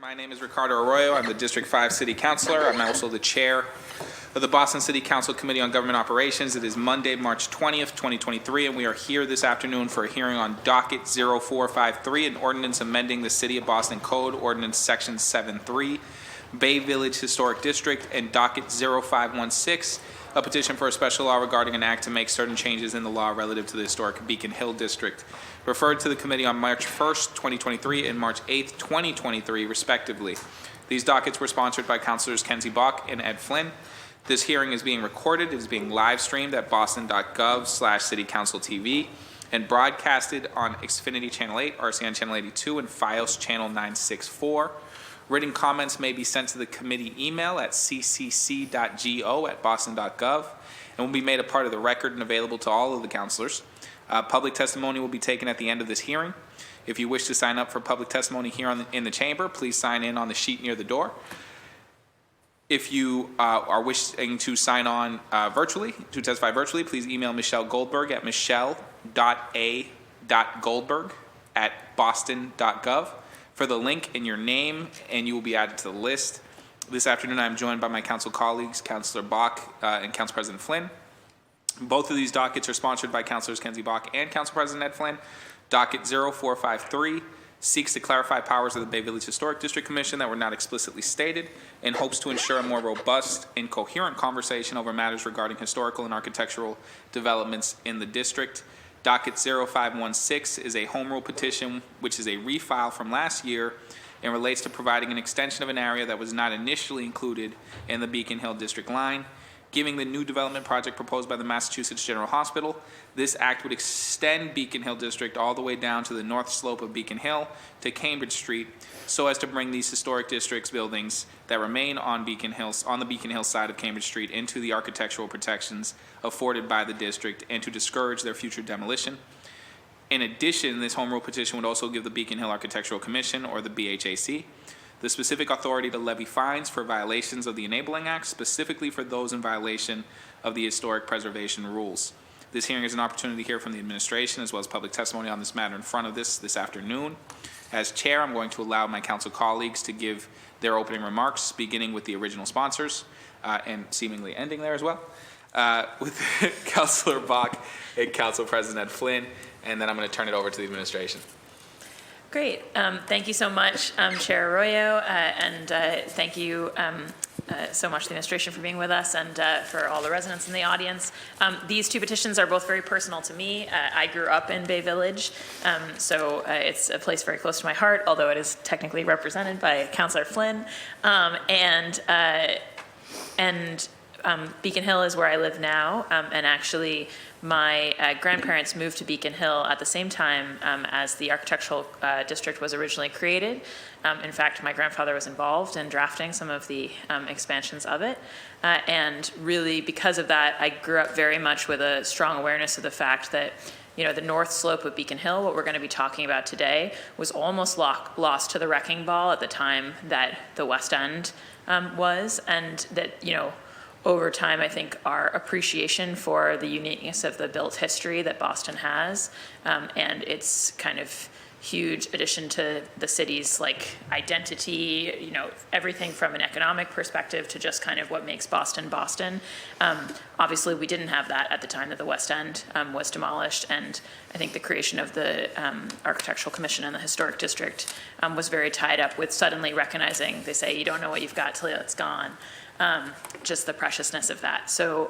My name is Ricardo Arroyo. I'm the District 5 City Councilor. I'm also the Chair of the Boston City Council Committee on Government Operations. It is Monday, March 20th, 2023, and we are here this afternoon for a hearing on Docket 0453, an ordinance amending the City of Boston Code, Ordinance Section 7.3, Bay Village Historic District, and Docket 0516, a petition for a special law regarding an act to make certain changes in the law relative to the historic Beacon Hill District, referred to the committee on March 1st, 2023 and March 8th, 2023, respectively. These dockets were sponsored by Councilors Kenzie Bach and Ed Flynn. This hearing is being recorded. It is being live streamed at boston.gov/citycounciltv and broadcasted on Xfinity Channel 8, RCN Channel 82, and Fios Channel 964. Written comments may be sent to the committee email at ccc.go@boston.gov and will be made a part of the record and available to all of the councilors. Public testimony will be taken at the end of this hearing. If you wish to sign up for public testimony here in the chamber, please sign in on the sheet near the door. If you are wishing to sign on virtually, to testify virtually, please email Michelle Goldberg at michelle.a.goldberg@boston.gov for the link in your name, and you will be added to the list. This afternoon, I'm joined by my council colleagues, Councilor Bach and Council President Flynn. Both of these dockets are sponsored by Councilors Kenzie Bach and Council President Ed Flynn. Docket 0453 seeks to clarify powers of the Bay Village Historic District Commission that were not explicitly stated and hopes to ensure a more robust and coherent conversation over matters regarding historical and architectural developments in the district. Docket 0516 is a home rule petition, which is a refile from last year and relates to providing an extension of an area that was not initially included in the Beacon Hill District line. Giving the new development project proposed by the Massachusetts General Hospital, this act would extend Beacon Hill District all the way down to the north slope of Beacon Hill to Cambridge Street, so as to bring these historic districts buildings that remain on the Beacon Hill side of Cambridge Street into the architectural protections afforded by the district and to discourage their future demolition. In addition, this home rule petition would also give the Beacon Hill Architectural Commission, or the BHAC, the specific authority to levy fines for violations of the Enabling Act, specifically for those in violation of the historic preservation rules. This hearing is an opportunity to hear from the administration as well as public testimony on this matter in front of this afternoon. As chair, I'm going to allow my council colleagues to give their opening remarks, beginning with the original sponsors and seemingly ending there as well, with Councilor Bach and Council President Ed Flynn, and then I'm going to turn it over to the administration. Great. Thank you so much, Chair Arroyo, and thank you so much to the administration for being with us and for all the residents in the audience. These two petitions are both very personal to me. I grew up in Bay Village, so it's a place very close to my heart, although it is technically represented by Councilor Flynn. Beacon Hill is where I live now, and actually my grandparents moved to Beacon Hill at the same time as the architectural district was originally created. In fact, my grandfather was involved in drafting some of the expansions of it, and really because of that, I grew up very much with a strong awareness of the fact that the north slope of Beacon Hill, what we're going to be talking about today, was almost lost to the wrecking ball at the time that the West End was, and that, over time, I think our appreciation for the uniqueness of the built history that Boston has, and its kind of huge addition to the city's identity, everything from an economic perspective to just kind of what makes Boston Boston. Obviously, we didn't have that at the time that the West End was demolished, and I think the creation of the Architectural Commission and the Historic District was very tied up with suddenly recognizing, they say, you don't know what you've got till it's gone. Just the preciousness of that. So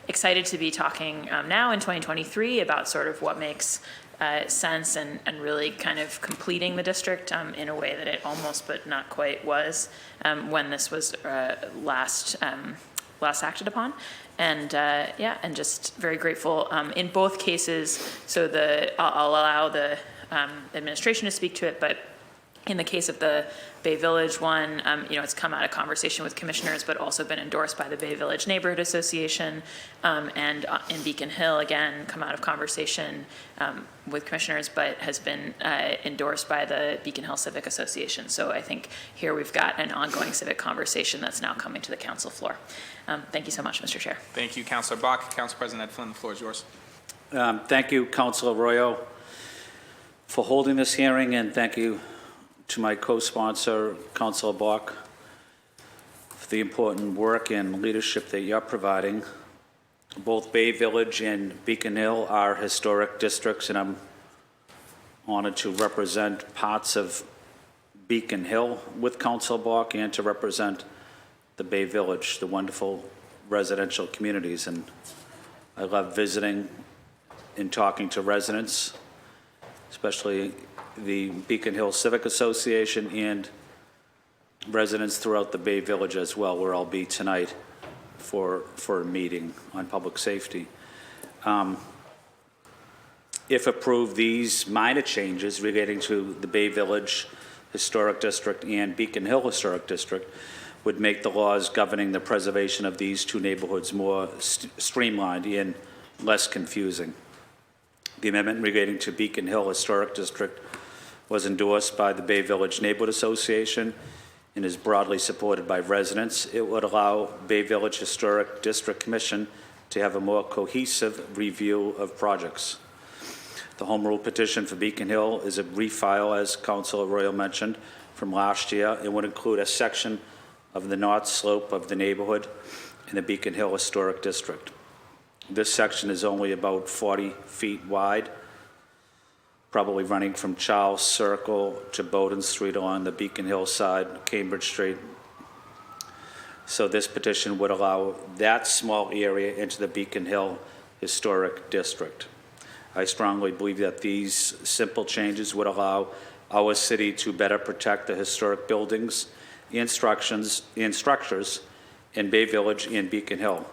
excited to be talking now in 2023 about sort of what makes sense and really kind of completing the district in a way that it almost but not quite was when this was last acted upon. And and just very grateful in both cases. So I'll allow the administration to speak to it, but in the case of the Bay Village one, it's come out of conversation with commissioners, but also been endorsed by the Bay Village Neighborhood Association, and in Beacon Hill, again, come out of conversation with commissioners, but has been endorsed by the Beacon Hill Civic Association. So I think here we've got an ongoing civic conversation that's now coming to the council floor. Thank you so much, Mr. Chair. Thank you, Councilor Bach. Council President Ed Flynn, the floor is yours. Thank you, Councilor Arroyo, for holding this hearing, and thank you to my co-sponsor, Councilor Bach, for the important work and leadership that you're providing. Both Bay Village and Beacon Hill are historic districts, and I'm honored to represent parts of Beacon Hill with Councilor Bach and to represent the Bay Village, the wonderful residential communities. And I love visiting and talking to residents, especially the Beacon Hill Civic Association and residents throughout the Bay Village as well, where I'll be tonight for a meeting on public safety. If approved, these minor changes relating to the Bay Village Historic District and Beacon Hill Historic District would make the laws governing the preservation of these two neighborhoods more streamlined and less confusing. The amendment relating to Beacon Hill Historic District was endorsed by the Bay Village Neighborhood Association and is broadly supported by residents. It would allow Bay Village Historic District Commission to have a more cohesive review of projects. The home rule petition for Beacon Hill is a refile, as Councilor Royal mentioned, from last year. It would include a section of the north slope of the neighborhood in the Beacon Hill Historic District. This section is only about 40 feet wide, probably running from Charles Circle to Bowden Street along the Beacon Hill side, Cambridge Street. So this petition would allow that small area into the Beacon Hill Historic District. I strongly believe that these simple changes would allow our city to better protect the historic buildings and structures in Bay Village and Beacon Hill.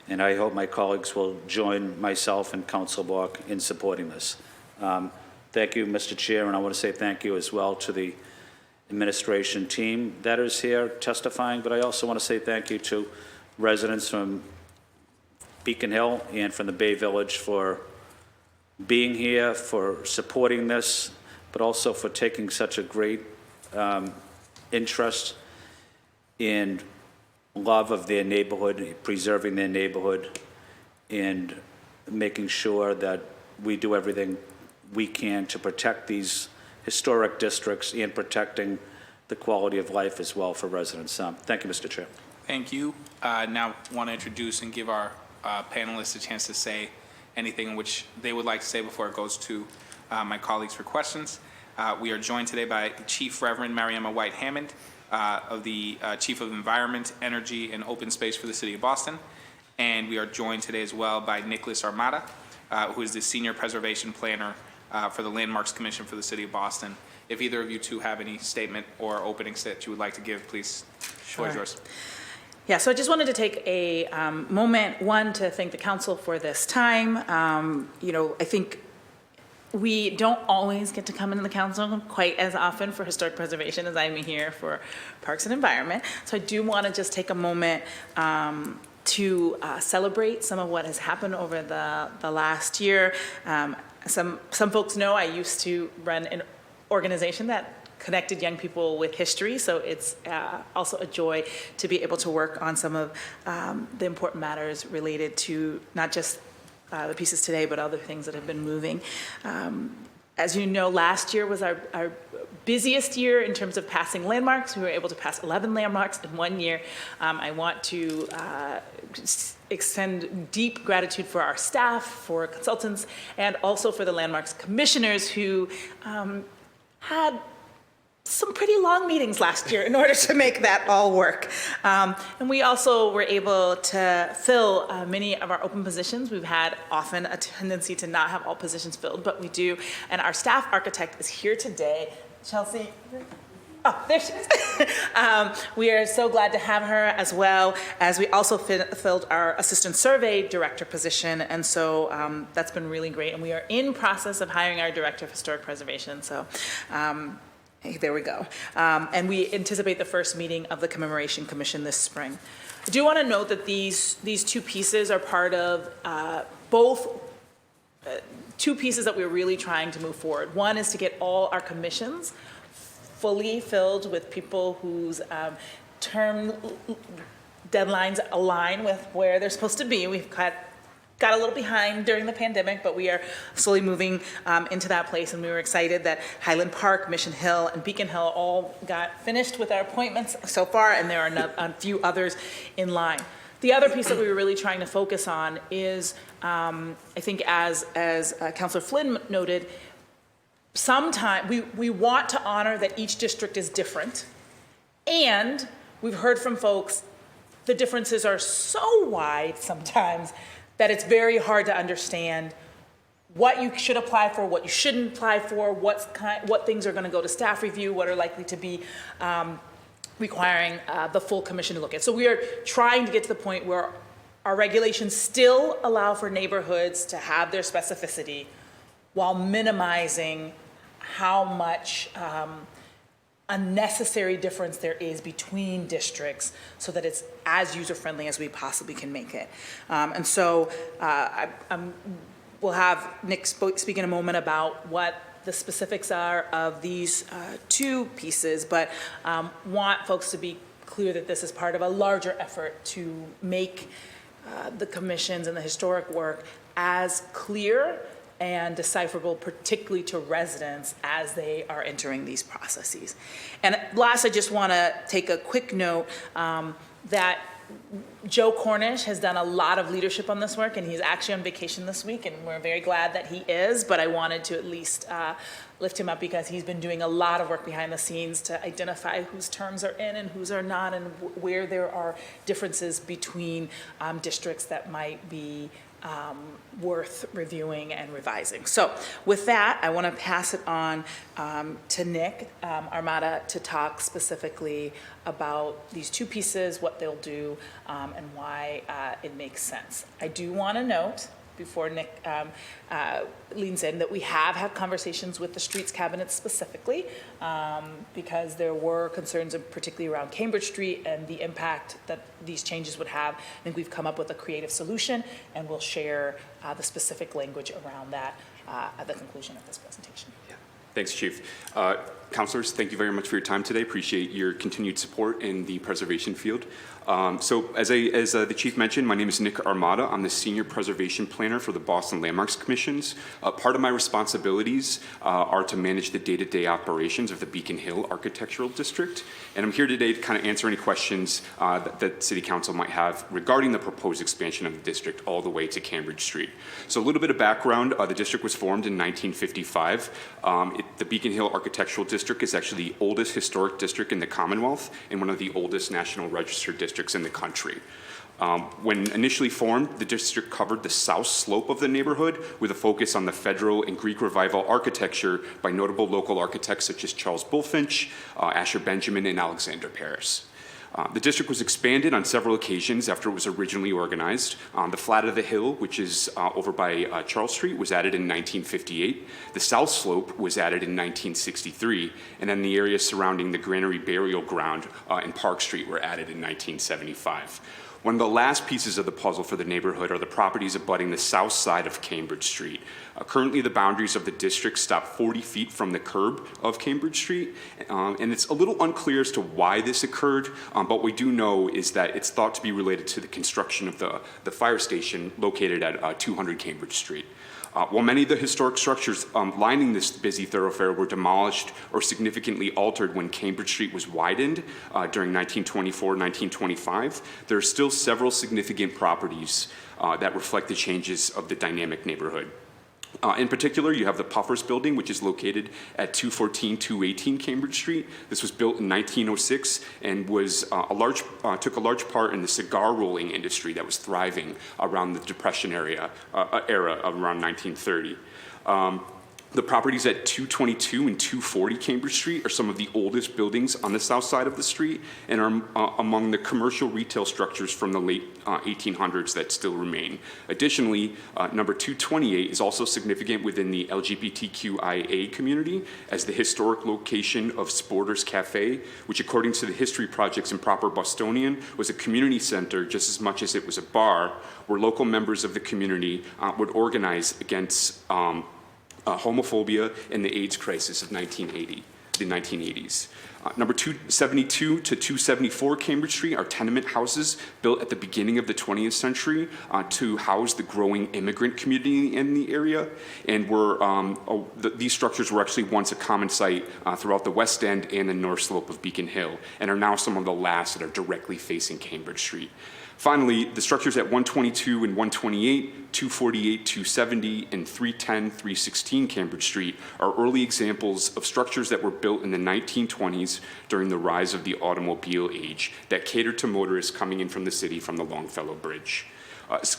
And I hope my colleagues will join myself and Councilor Bach in supporting this. Thank you, Mr. Chair, and I want to say thank you as well to the administration team that is here testifying, but I also want to say thank you to residents from Beacon Hill and from the Bay Village for being here, for supporting this, but also for taking such a great interest in love of their neighborhood, preserving their neighborhood, and making sure that we do everything we can to protect these historic districts and protecting the quality of life as well for residents. Thank you, Mr. Chair. Thank you. Now want to introduce and give our panelists a chance to say anything which they would like to say before it goes to my colleagues for questions. We are joined today by Chief Reverend Mariema White Hammond, of the Chief of Environment, Energy, and Open Space for the City of Boston. And we are joined today as well by Nicholas Armada, who is the Senior Preservation Planner for the Landmarks Commission for the City of Boston. If either of you two have any statement or openings that you would like to give, please, floor is yours. Yeah, so I just wanted to take a moment, one, to thank the council for this time. I think we don't always get to come into the council quite as often for historic preservation as I'm here for Parks and Environment. So I do want to just take a moment to celebrate some of what has happened over the last year. Some folks know I used to run an organization that connected young people with history, so it's also a joy to be able to work on some of the important matters related to not just the pieces today, but other things that have been moving. As you know, last year was our busiest year in terms of passing landmarks. We were able to pass 11 landmarks in 1 year. I want to extend deep gratitude for our staff, for consultants, and also for the landmarks commissioners who had some pretty long meetings last year in order to make that all work. And we also were able to fill many of our open positions. We've had often a tendency to not have all positions filled, but we do. And our staff architect is here today. Chelsea, oh, there she is. We are so glad to have her, as well as we also filled our assistant survey director position. And so that's been really great. And we are in process of hiring our director of historic preservation. So there we go. And we anticipate the first meeting of the Commemoration Commission this spring. I do want to note that these two pieces are part of both two pieces that we're really trying to move forward. One is to get all our commissions fully filled with people whose term deadlines align with where they're supposed to be. We've got got a little behind during the pandemic, but we are slowly moving into that place, and we were excited that Highland Park, Mission Hill, and Beacon Hill all got finished with our appointments so far, and there are a few others in line. The other piece that we were really trying to focus on is, I think as Councillor Flynn noted, sometimes we want to honor that each district is different, and we've heard from folks the differences are so wide sometimes that it's very hard to understand what you should apply for, what you shouldn't apply for, what things are going to go to staff review, what are likely to be requiring the full commission to look at. So we are trying to get to the point where our regulations still allow for neighborhoods to have their specificity while minimizing how much unnecessary difference there is between districts so that it's as user-friendly as we possibly can make it. And so we'll have Nick speak in a moment about what the specifics are of these two pieces, but want folks to be clear that this is part of a larger effort to make the commissions and the historic work as clear and decipherable, particularly to residents as they are entering these processes. And last, I just want to take a quick note that Joe Cornish has done a lot of leadership on this work, and he's actually on vacation this week, and we're very glad that he is, but I wanted to at least lift him up because he's been doing a lot of work behind the scenes to identify whose terms are in and whose are not, and where there are differences between districts that might be worth reviewing and revising. So with that, I want to pass it on to Nick Armada to talk specifically about these two pieces, what they'll do, and why it makes sense. I do want to note, before Nick leans in, that we have had conversations with the Streets Cabinet specifically because there were concerns, particularly around Cambridge Street and the impact that these changes would have. I think we've come up with a creative solution, and we'll share the specific language around that at the conclusion of this presentation. Yeah. Thanks, Chief. Councilors, thank you very much for your time today. Appreciate your continued support in the preservation field. So as the Chief mentioned, my name is Nick Armada. I'm the Senior Preservation Planner for the Boston Landmarks Commissions. Part of my responsibilities are to manage the day-to-day operations of the Beacon Hill Architectural District. And I'm here today to kind of answer any questions that City Council might have regarding the proposed expansion of the district all the way to Cambridge Street. So a little bit of background, the district was formed in 1955. The Beacon Hill Architectural District is actually the oldest historic district in the Commonwealth and one of the oldest National Register districts in the country. When initially formed, the district covered the south slope of the neighborhood with a focus on the Federal and Greek Revival architecture by notable local architects such as Charles Bulfinch, Asher Benjamin, and Alexander Paris. The district was expanded on several occasions after it was originally organized. The flat of the hill, which is over by Charles Street, was added in 1958. The south slope was added in 1963, and then the areas surrounding the Granary Burial Ground and Park Street were added in 1975. One of the last pieces of the puzzle for the neighborhood are the properties abutting the south side of Cambridge Street. Currently, the boundaries of the district stop 40 feet from the curb of Cambridge Street, and it's a little unclear as to why this occurred, but what we do know is that it's thought to be related to the construction of the fire station located at 200 Cambridge Street. While many of the historic structures lining this busy thoroughfare were demolished or significantly altered when Cambridge Street was widened during 1924-1925, there are still several significant properties that reflect the changes of the dynamic neighborhood. In particular, you have the Puffers Building, which is located at 214-218 Cambridge Street. This was built in 1906 and was took a large part in the cigar rolling industry that was thriving around the Depression era around 1930. The properties at 222 and 240 Cambridge Street are some of the oldest buildings on the south side of the street and are among the commercial retail structures from the late 1800s that still remain. Additionally, number 228 is also significant within the LGBTQIA community as the historic location of Sporter's Cafe, which according to the History Projects in proper Bostonian was a community center just as much as it was a bar where local members of the community would organize against homophobia and the AIDS crisis of the 1980s. Number 272 to 274 Cambridge Street are tenement houses built at the beginning of the 20th century to house the growing immigrant community in the area. And these structures were actually once a common site throughout the West End and the North Slope of Beacon Hill, and are now some of the last that are directly facing Cambridge Street. Finally, the structures at 122 and 128, 248, 270, and 310, 316 Cambridge Street are early examples of structures that were built in the 1920s during the rise of the automobile age that catered to motorists coming in from the city from the Longfellow Bridge.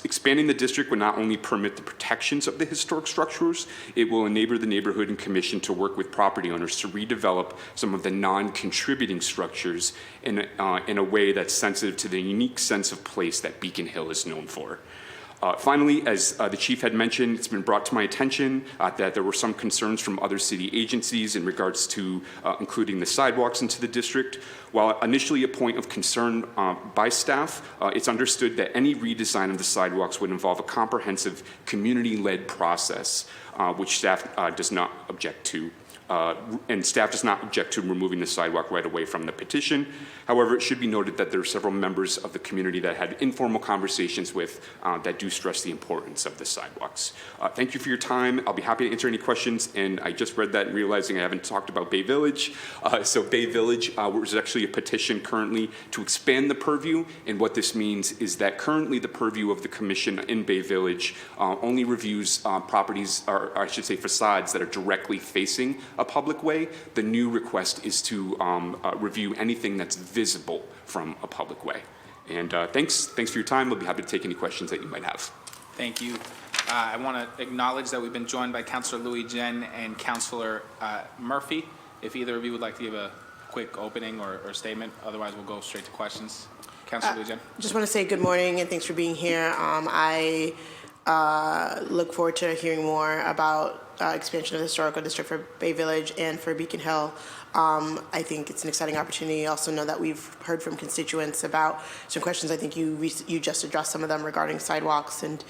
Expanding the district would not only permit the protections of the historic structures, it will enable the neighborhood and commission to work with property owners to redevelop some of the non-contributing structures in a way that's sensitive to the unique sense of place that Beacon Hill is known for. Finally, as the chief had mentioned, it's been brought to my attention that there were some concerns from other city agencies in regards to including the sidewalks into the district. While initially a point of concern by staff, it's understood that any redesign of the sidewalks would involve a comprehensive community-led process, which staff does not object to. And staff does not object to removing the sidewalk right away from the petition. However, it should be noted that there are several members of the community that had informal conversations with that do stress the importance of the sidewalks. Thank you for your time. I'll be happy to answer any questions. And I just read that and realizing I haven't talked about Bay Village. So Bay Village was actually a petition currently to expand the purview. And what this means is that currently the purview of the commission in Bay Village only reviews properties, or I should say facades, that are directly facing a public way. The new request is to review anything that's visible from a public way. And thanks for your time. We'll be happy to take any questions that you might have. Thank you. I want to acknowledge that we've been joined by Councilor Louis Jen and Councilor Murphy. If either of you would like to give a quick opening or statement, otherwise we'll go straight to questions. Councilor Louis Jen. Just want to say good morning and thanks for being here. I look forward to hearing more about expansion of the historical district for Bay Village and for Beacon Hill. I think it's an exciting opportunity. I also know that we've heard from constituents about some questions. I think you just addressed some of them regarding sidewalks and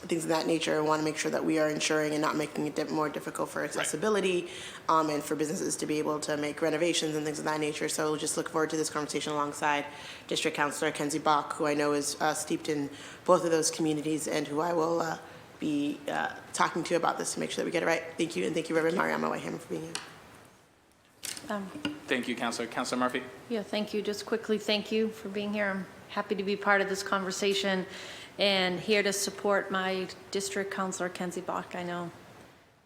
things of that nature. I want to make sure that we are ensuring and not making it more difficult for accessibility and for businesses to be able to make renovations and things of that nature. So we'll just look forward to this conversation alongside District Councilor Kenzie Bach, who I know is steeped in both of those communities and who I will be talking to about this to make sure that we get it right. Thank you, and thank you, Reverend Mariama Whitehammer, for being here. Thank you, Councilor. Councilor Murphy. Yeah, thank you. Just quickly, thank you for being here. I'm happy to be part of this conversation and here to support my district councilor, Kenzie Bach. I know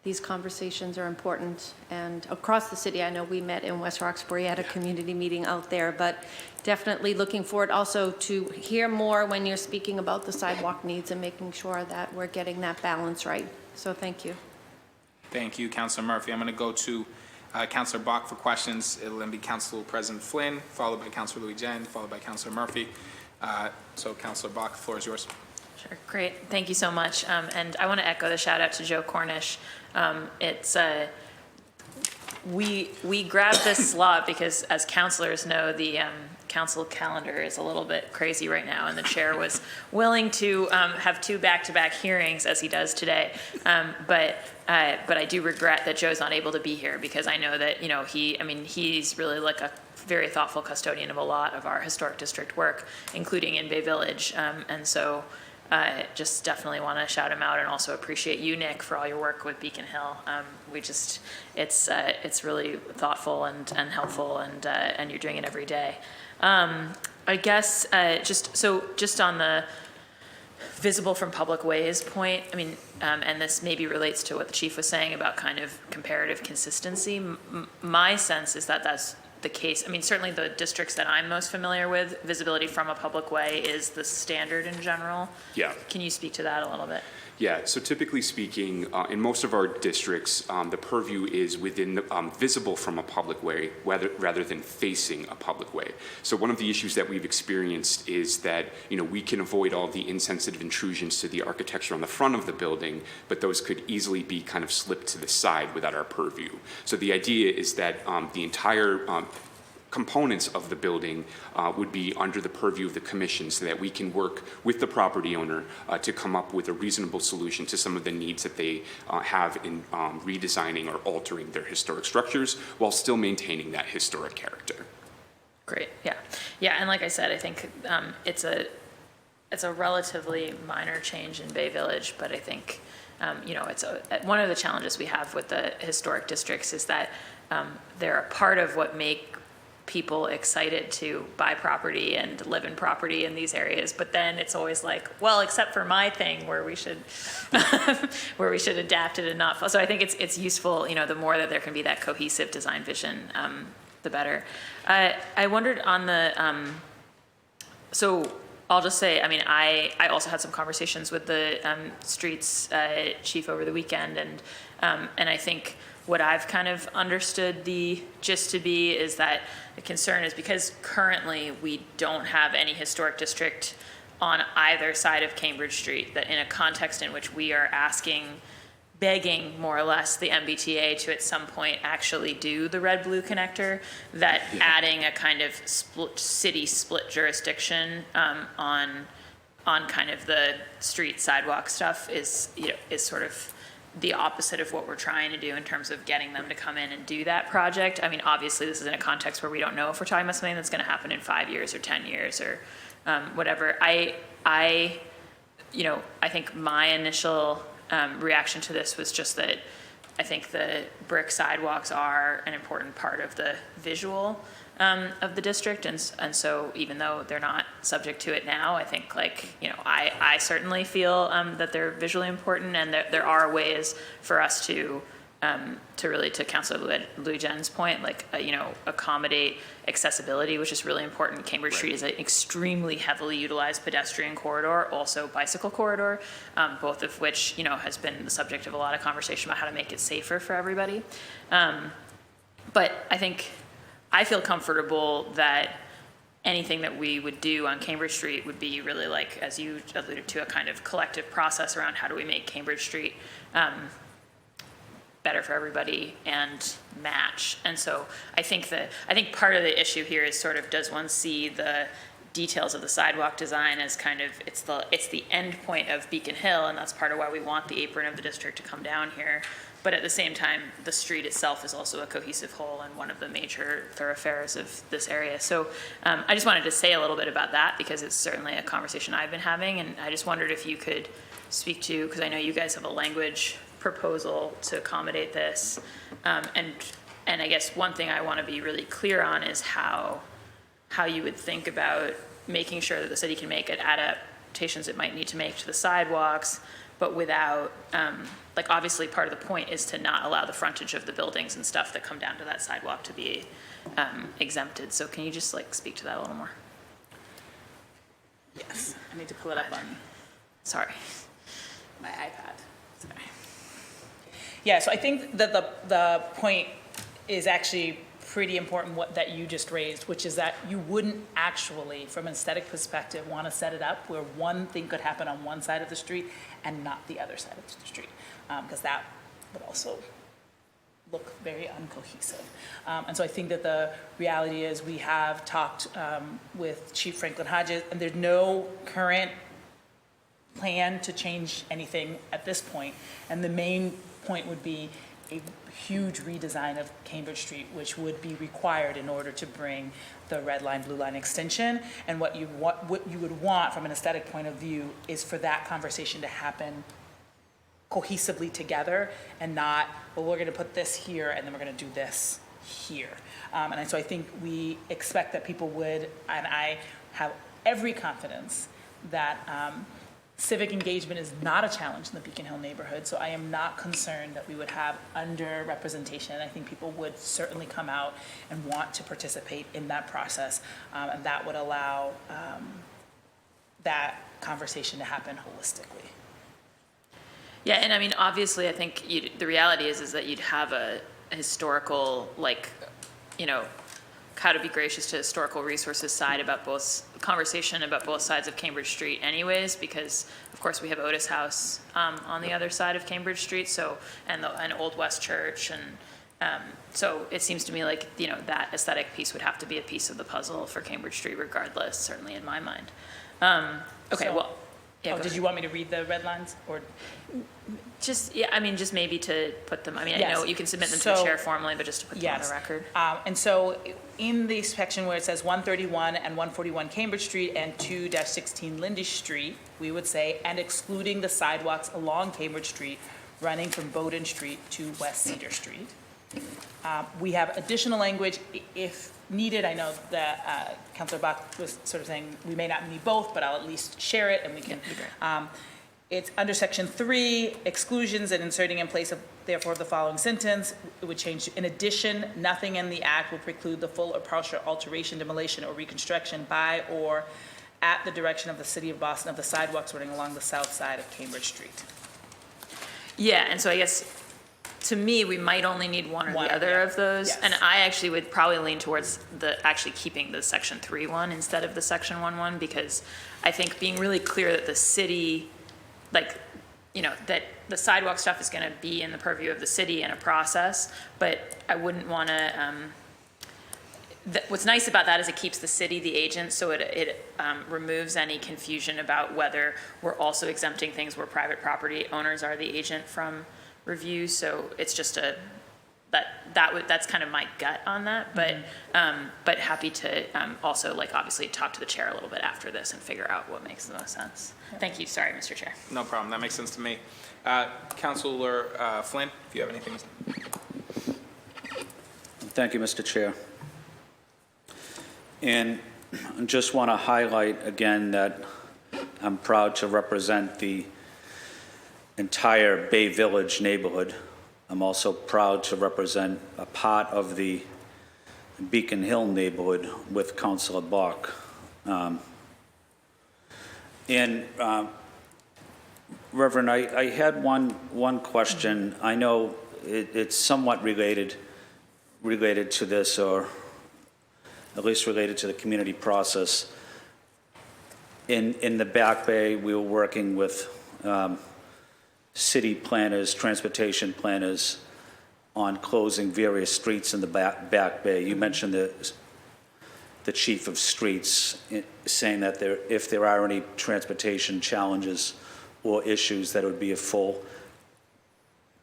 these conversations are important, and across the city, I know we met in West Roxbury at a community meeting out there, but definitely looking forward also to hear more when you're speaking about the sidewalk needs and making sure that we're getting that balance right. So thank you. Thank you, Councilor Murphy. I'm going to go to Councilor Bach for questions. It'll then be Council President Flynn, followed by Councilor Louis Jen, followed by Councilor Murphy. So Councilor Bach, the floor is yours. Sure, great. Thank you so much. And I want to echo the shout out to Joe Cornish. We grabbed this slot because, as councilors know, the council calendar is a little bit crazy right now, and the chair was willing to have two back-to-back hearings, as he does today. But I do regret that Joe's not able to be here, because I know that he's really like a very thoughtful custodian of a lot of our historic district work, including in Bay Village, and so. Just definitely want to shout him out, and also appreciate you, Nick, for all your work with Beacon Hill. It's really thoughtful and helpful, and you're doing it every day. I guess just on the visible from public ways point, and this maybe relates to what the chief was saying about kind of comparative consistency. My sense is that that's the case. Certainly the districts that I'm most familiar with, visibility from a public way is the standard in general. Yeah. Can you speak to that a little bit? Yeah, so typically speaking, in most of our districts, the purview is within the, visible from a public way rather than facing a public way. So one of the issues that we've experienced is that, we can avoid all the insensitive intrusions to the architecture on the front of the building, but those could easily be kind of slipped to the side without our purview. So the idea is that the entire components of the building would be under the purview of the commission so that we can work with the property owner to come up with a reasonable solution to some of the needs that they have in redesigning or altering their historic structures while still maintaining that historic character. Great, yeah. Yeah, and like I said, I think it's a relatively minor change in Bay Village, but I think, it's one of the challenges we have with the historic districts is that they're a part of what make people excited to buy property and live in property in these areas, but then it's always like, well, except for my thing where we should adapt it and not. So I think it's useful, the more that there can be that cohesive design vision, the better. I wondered on the, so I'll just say, I also had some conversations with the streets chief over the weekend, and I think what I've kind of understood the gist to be is that the concern is because currently we don't have any historic district on either side of Cambridge Street, that in a context in which we are begging more or less the MBTA to at some point actually do the red-blue connector, that adding a kind of city split jurisdiction on kind of the street sidewalk stuff is sort of the opposite of what we're trying to do in terms of getting them to come in and do that project. Obviously this is in a context where we don't know if we're talking about something that's going to happen in 5 years or 10 years or whatever. I think my initial reaction to this was just that I think the brick sidewalks are an important part of the visual of the district, and so even though they're not subject to it now, I think I certainly feel that they're visually important, and that there are ways for us to really, to Councilor Lujan's point, accommodate accessibility, which is really important. Cambridge Street is an extremely heavily utilized pedestrian corridor, also bicycle corridor, both of which, has been the subject of a lot of conversation about how to make it safer for everybody. But I feel comfortable that anything that we would do on Cambridge Street would be really as you alluded to, a kind of collective process around how do we make Cambridge Street better for everybody and match. And so I think part of the issue here is sort of, does one see the details of the sidewalk design as kind of, it's the end point of Beacon Hill, and that's part of why we want the apron of the district to come down here. But at the same time, the street itself is also a cohesive whole and one of the major thoroughfares of this area. So I just wanted to say a little bit about that because it's certainly a conversation I've been having, and I just wondered if you could speak to, because I know you guys have a language proposal to accommodate this, and I guess one thing I want to be really clear on is how you would think about making sure that the city can make adaptations it might need to make to the sidewalks, but without, obviously part of the point is to not allow the frontage of the buildings and stuff that come down to that sidewalk to be exempted. So can you just speak to that a little more? Yes, I need to pull it up on Sorry. my iPad. Sorry. Yeah, so I think that the point is actually pretty important that you just raised, which is that you wouldn't actually, from an aesthetic perspective, want to set it up where one thing could happen on one side of the street and not the other side of the street, because that would also look very uncohesive. And so I think that the reality is we have talked with Chief Franklin Hodges, and there's no current plan to change anything at this point. And the main point would be a huge redesign of Cambridge Street, which would be required in order to bring the red line, blue line extension. And what you would want from an aesthetic point of view is for that conversation to happen cohesively together and not, well, we're going to put this here and then we're going to do this here. And so I think we expect that people would, and I have every confidence that civic engagement is not a challenge in the Beacon Hill neighborhood, so I am not concerned that we would have underrepresentation. I think people would certainly come out and want to participate in that process, and that would allow that conversation to happen holistically. Yeah, and I mean, obviously, I think the reality is that you'd have a historical, how to be gracious to historical resources side about conversation about both sides of Cambridge Street anyways, because of course we have Otis House on the other side of Cambridge Street, so and Old West Church, So it seems to me like, that aesthetic piece would have to be a piece of the puzzle for Cambridge Street regardless, certainly in my mind. Okay, So- well, yeah, Oh, go did ahead. you want me to read the red lines, or? Just, just maybe to put them, I Yes. know you can submit them to the So- chair formally, but just to put them on the Yes. record. And so in the section where it says 131 and 141 Cambridge Street and 2-16 Lindy Street, we would say, and excluding the sidewalks along Cambridge Street running from Bowden Street to West Cedar Street. We have additional language if needed. I know that Councilor Bach was sort of saying we may not need both, but I'll at least share it and we can. It's under section 3, exclusions, and inserting in place of therefore the following sentence, it would change, in addition, nothing in the act will preclude the full or partial alteration, demolition, or reconstruction by or at the direction of the city of Boston of the sidewalks running along the south side of Cambridge Street. Yeah, and so I guess, to me, we might only need one or One, the other yeah. of those. Yes. And I actually would probably lean towards actually keeping the section 3 one instead of the section 1 one, because I think being really clear that the city, that the sidewalk stuff is gonna be in the purview of the city in a process, but I wouldn't wanna, what's nice about that is it keeps the city the agent, so it removes any confusion about whether we're also exempting things where private property owners are the agent from review. So it's just that's kind of my gut on that, but happy to also obviously talk to the chair a little bit after this and figure out what makes the most sense. Thank you. Sorry, Mr. Chair. No problem. That makes sense to me. Councilor Flynn, if you have anything. Thank you, Mr. Chair. And I just want to highlight again that I'm proud to represent the entire Bay Village neighborhood. I'm also proud to represent a part of the Beacon Hill neighborhood with Councilor Bach. Reverend, I had one question. I know it's somewhat related to this, or at least related to the community process. In the Back Bay, we were working with city planners, transportation planners on closing various streets in the Back Bay. You mentioned the chief of streets saying that if there are any transportation challenges or issues, that it would be a full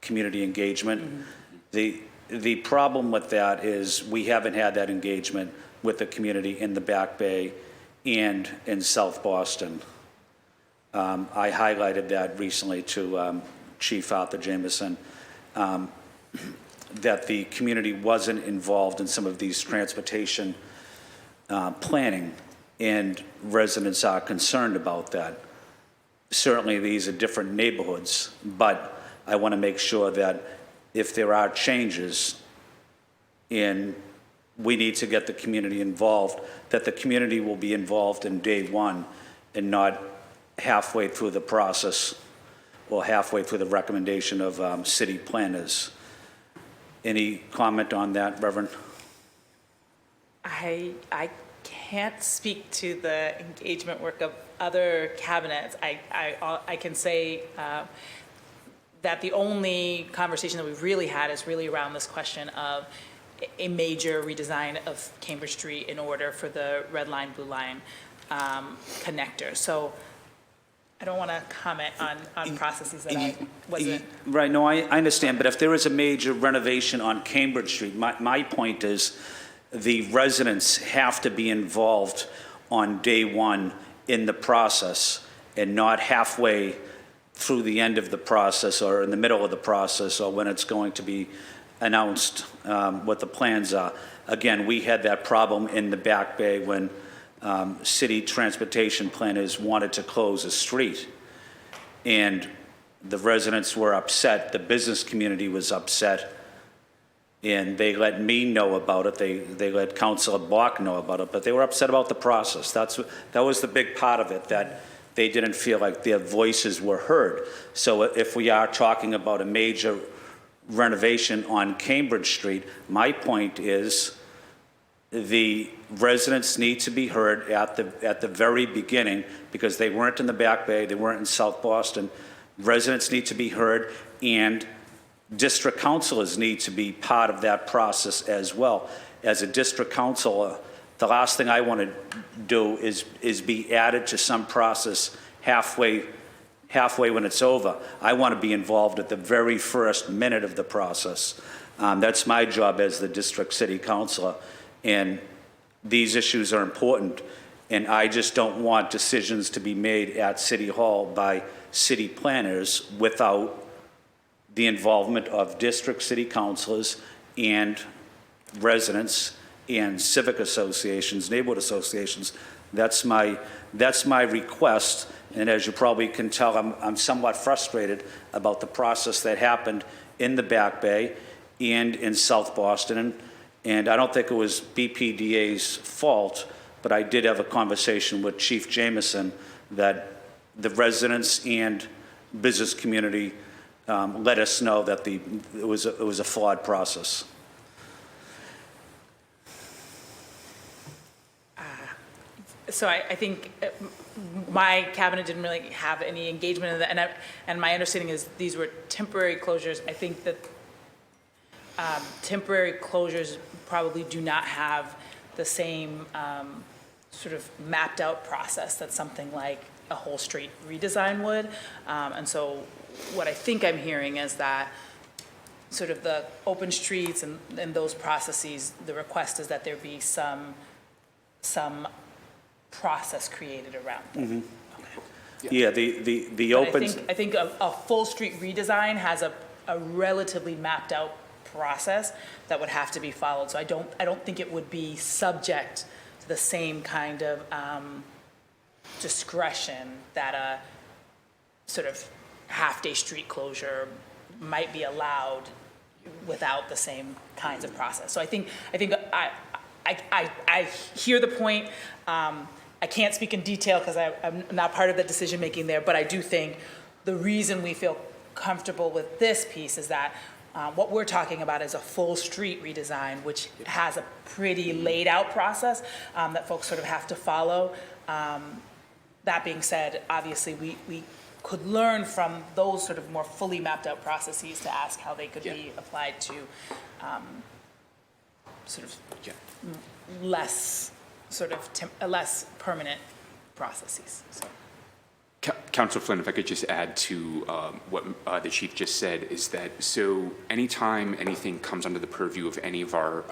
community engagement. The problem with that is we haven't had that engagement with the community in the Back Bay and in South Boston. I highlighted that recently to Chief Arthur Jameson, that the community wasn't involved in some of these transportation planning, and residents are concerned about that. Certainly, these are different neighborhoods, but I want to make sure that if there are changes and we need to get the community involved, that the community will be involved in day one and not halfway through the process or halfway through the recommendation of city planners. Any comment on that, Reverend? I can't speak to the engagement work of other cabinets. I can say that the only conversation that we've really had is really around this question of a major redesign of Cambridge Street in order for the red line, blue line connector. So I don't want to comment on processes that I wasn't. Right, no, I understand, but if there is a major renovation on Cambridge Street, my point is the residents have to be involved on day one in the process and not halfway through the end of the process or in the middle of the process or when it's going to be announced what the plans are. Again, we had that problem in the Back Bay when city transportation planners wanted to close a street. And the residents were upset, the business community was upset, and they let me know about it. They let Councilor Bach know about it, but they were upset about the process. That was the big part of it, that they didn't feel like their voices were heard. So if we are talking about a major renovation on Cambridge Street, my point is the residents need to be heard at the very beginning, because they weren't in the Back Bay, they weren't in South Boston. Residents need to be heard, and district councilors need to be part of that process as well. As a district councilor, the last thing I want to do is be added to some process halfway when it's over. I want to be involved at the very first minute of the process. That's my job as the district city councilor, and these issues are important, and I just don't want decisions to be made at City Hall by city planners without the involvement of district city councilors and residents and civic associations, neighborhood associations. That's my request, and as you probably can tell, I'm somewhat frustrated about the process that happened in the Back Bay and in South Boston, and I don't think it was BPDA's fault, but I did have a conversation with Chief Jameson that the residents and business community let us know that it was a flawed process. So I think my cabinet didn't really have any engagement in that, and my understanding is these were temporary closures. I think that temporary closures probably do not have the same sort of mapped out process that something like a whole street redesign would. And so what I think I'm hearing is that sort of the open streets and those processes, the request is that there be some process created around them. Mm-hmm. Yeah, the open. I think a full street redesign has a relatively mapped out process that would have to be followed. So I don't think it would be subject to the same kind of discretion that a sort of half-day street closure might be allowed without the same kinds of process. So I think I hear the point. I can't speak in detail because I'm not part of the decision making there, but I do think the reason we feel comfortable with this piece is that what we're talking about is a full street redesign, which has a pretty laid out process that folks sort of have to follow. That being said, obviously we could learn from those sort of more fully mapped out processes to ask how they could be applied to sort of less sort of less permanent processes. So. Councilor Flynn, if I could just add to what the chief just said, is that so anytime anything comes under the purview of any of our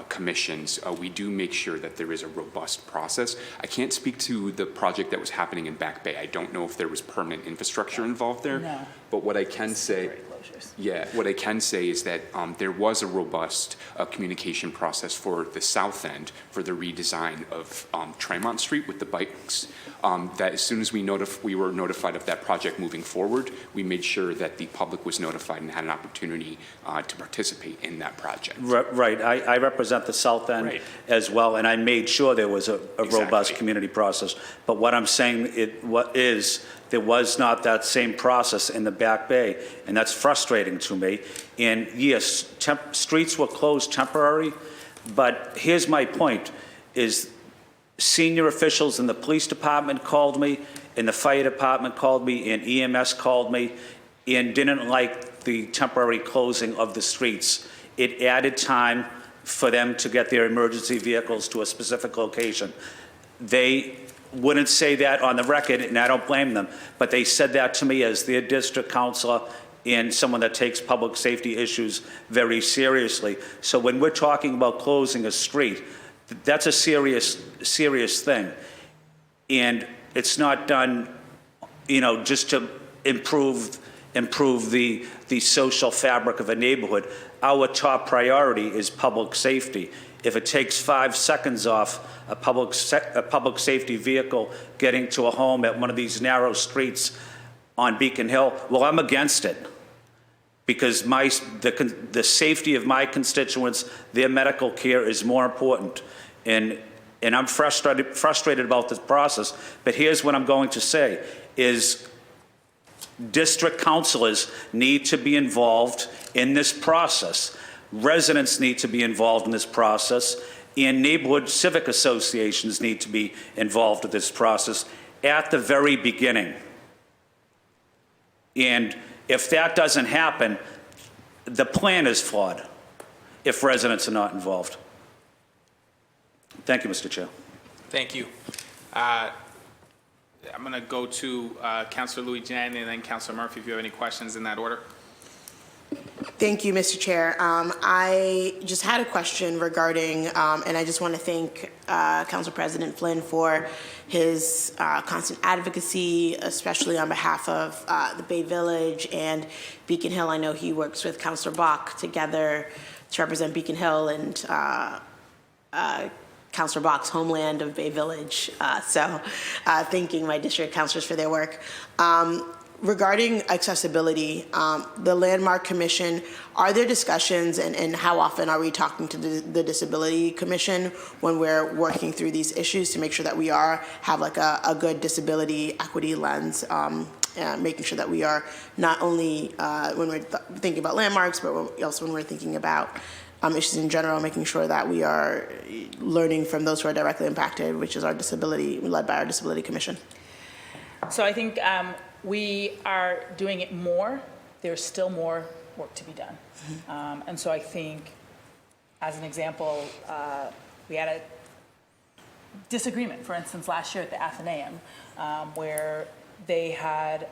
commissions, we do make sure that there is a robust process. I can't speak to the project that was happening in Back Bay. I don't know if there was permanent infrastructure involved there. No. But what I can say, what I can say is that there was a robust communication process for the south end for the redesign of Tremont Street with the bikes. That as soon as we were notified of that project moving forward, we made sure that the public was notified and had an opportunity to participate in that project. Right. I represent the south end as well, and I made sure there was a robust community process. But what I'm saying there was not that same process in the Back Bay, and that's frustrating to me. And yes, streets were closed temporary, but here's my point, is senior officials in the police department called me, and the fire department called me, and EMS called me, and didn't like the temporary closing of the streets. It added time for them to get their emergency vehicles to a specific location. They wouldn't say that on the record, and I don't blame them, but they said that to me as their district counselor and someone that takes public safety issues very seriously. So when we're talking about closing a street, that's a serious thing. And it's not done, just to improve the social fabric of a neighborhood. Our top priority is public safety. If it takes 5 seconds off a public safety vehicle getting to a home at one of these narrow streets on Beacon Hill, well, I'm against it, because the safety of my constituents, their medical care is more important. And I'm frustrated about this process. But here's what I'm going to say, is district councilors need to be involved in this process. Residents need to be involved in this process, and neighborhood civic associations need to be involved in this process at the very beginning. And if that doesn't happen, the plan is flawed if residents are not involved. Thank you, Mr. Chair. Thank you. I'm going to go to Councilor Louis Jen and then Councilor Murphy if you have any questions in that order. Thank you, Mr. Chair. I just had a question regarding, and I just want to thank Council President Flynn for his constant advocacy, especially on behalf of the Bay Village and Beacon Hill. I know he works with Councilor Bach together to represent Beacon Hill and Councilor Bach's homeland of Bay Village. So thanking my district councilors for their work. Regarding accessibility, the Landmark Commission, are there discussions and how often are we talking to the Disability Commission when we're working through these issues to make sure that we have like a good disability equity lens, making sure that we are not only when we're thinking about landmarks, but also when we're thinking about issues in general, making sure that we are learning from those who are directly impacted, which is our disability, led by our Disability Commission. So I think we are doing it more. There's still more work to be done. And so I think, as an example, we had a disagreement, for instance, last year at the Athenaeum, where they had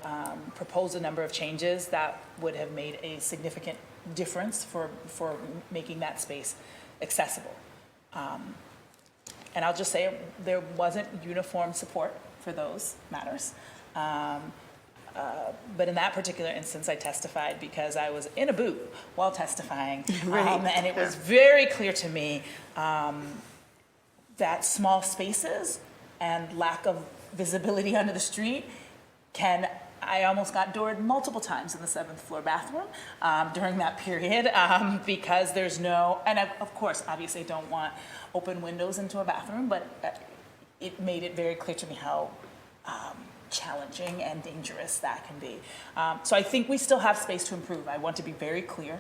proposed a number of changes that would have made a significant difference for making that space accessible. And I'll just say there wasn't uniform support for those matters. But in that particular instance, I testified because I was in a booth while testifying. And it was very clear to me that small spaces and lack of visibility onto the street I almost got doored multiple times in the 7th floor bathroom during that period because there's no, and of course, obviously don't want open windows into a bathroom, but it made it very clear to me how challenging and dangerous that can be. So I think we still have space to improve. I want to be very clear.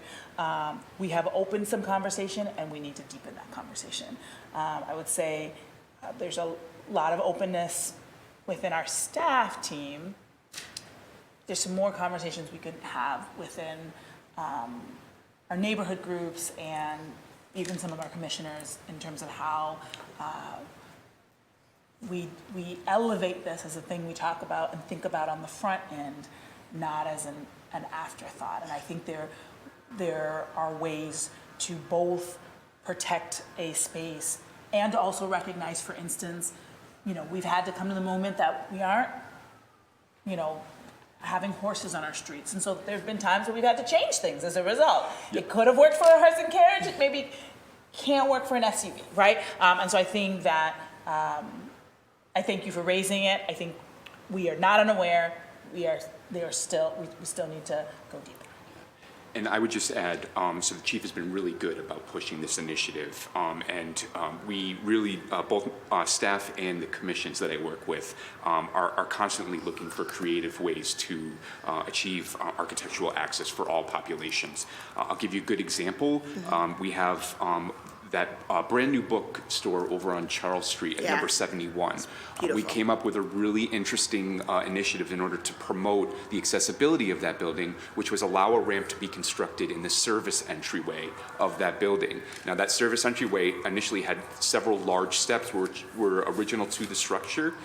We have opened some conversation and we need to deepen that conversation. I would say there's a lot of openness within our staff team. There's some more conversations we could have within our neighborhood groups and even some of our commissioners in terms of how we elevate this as a thing we talk about and think about on the front end, not as an afterthought. And I think there are ways to both protect a space and also recognize, for instance, we've had to come to the moment that we aren't, having horses on our streets. And so there's been times where we've had to change things as a result. Yep. It could have worked for a horse and carriage, it maybe can't work for an SUV, right? And so I think that, I thank you for raising it. I think we are not unaware. We still need to go deeper. And I would just add, so the chief has been really good about pushing this initiative, and we really, both staff and the commissions that I work with, are constantly looking for creative ways to achieve architectural access for all populations. I'll give you a good example. Mm-hmm. We have that brand new bookstore over on Charles Street at number 71. We came up with a really interesting initiative in order to promote the accessibility of that building, which was allow a ramp to be constructed in the service entryway of that building. Now that service entryway initially had several large steps which were original to the structure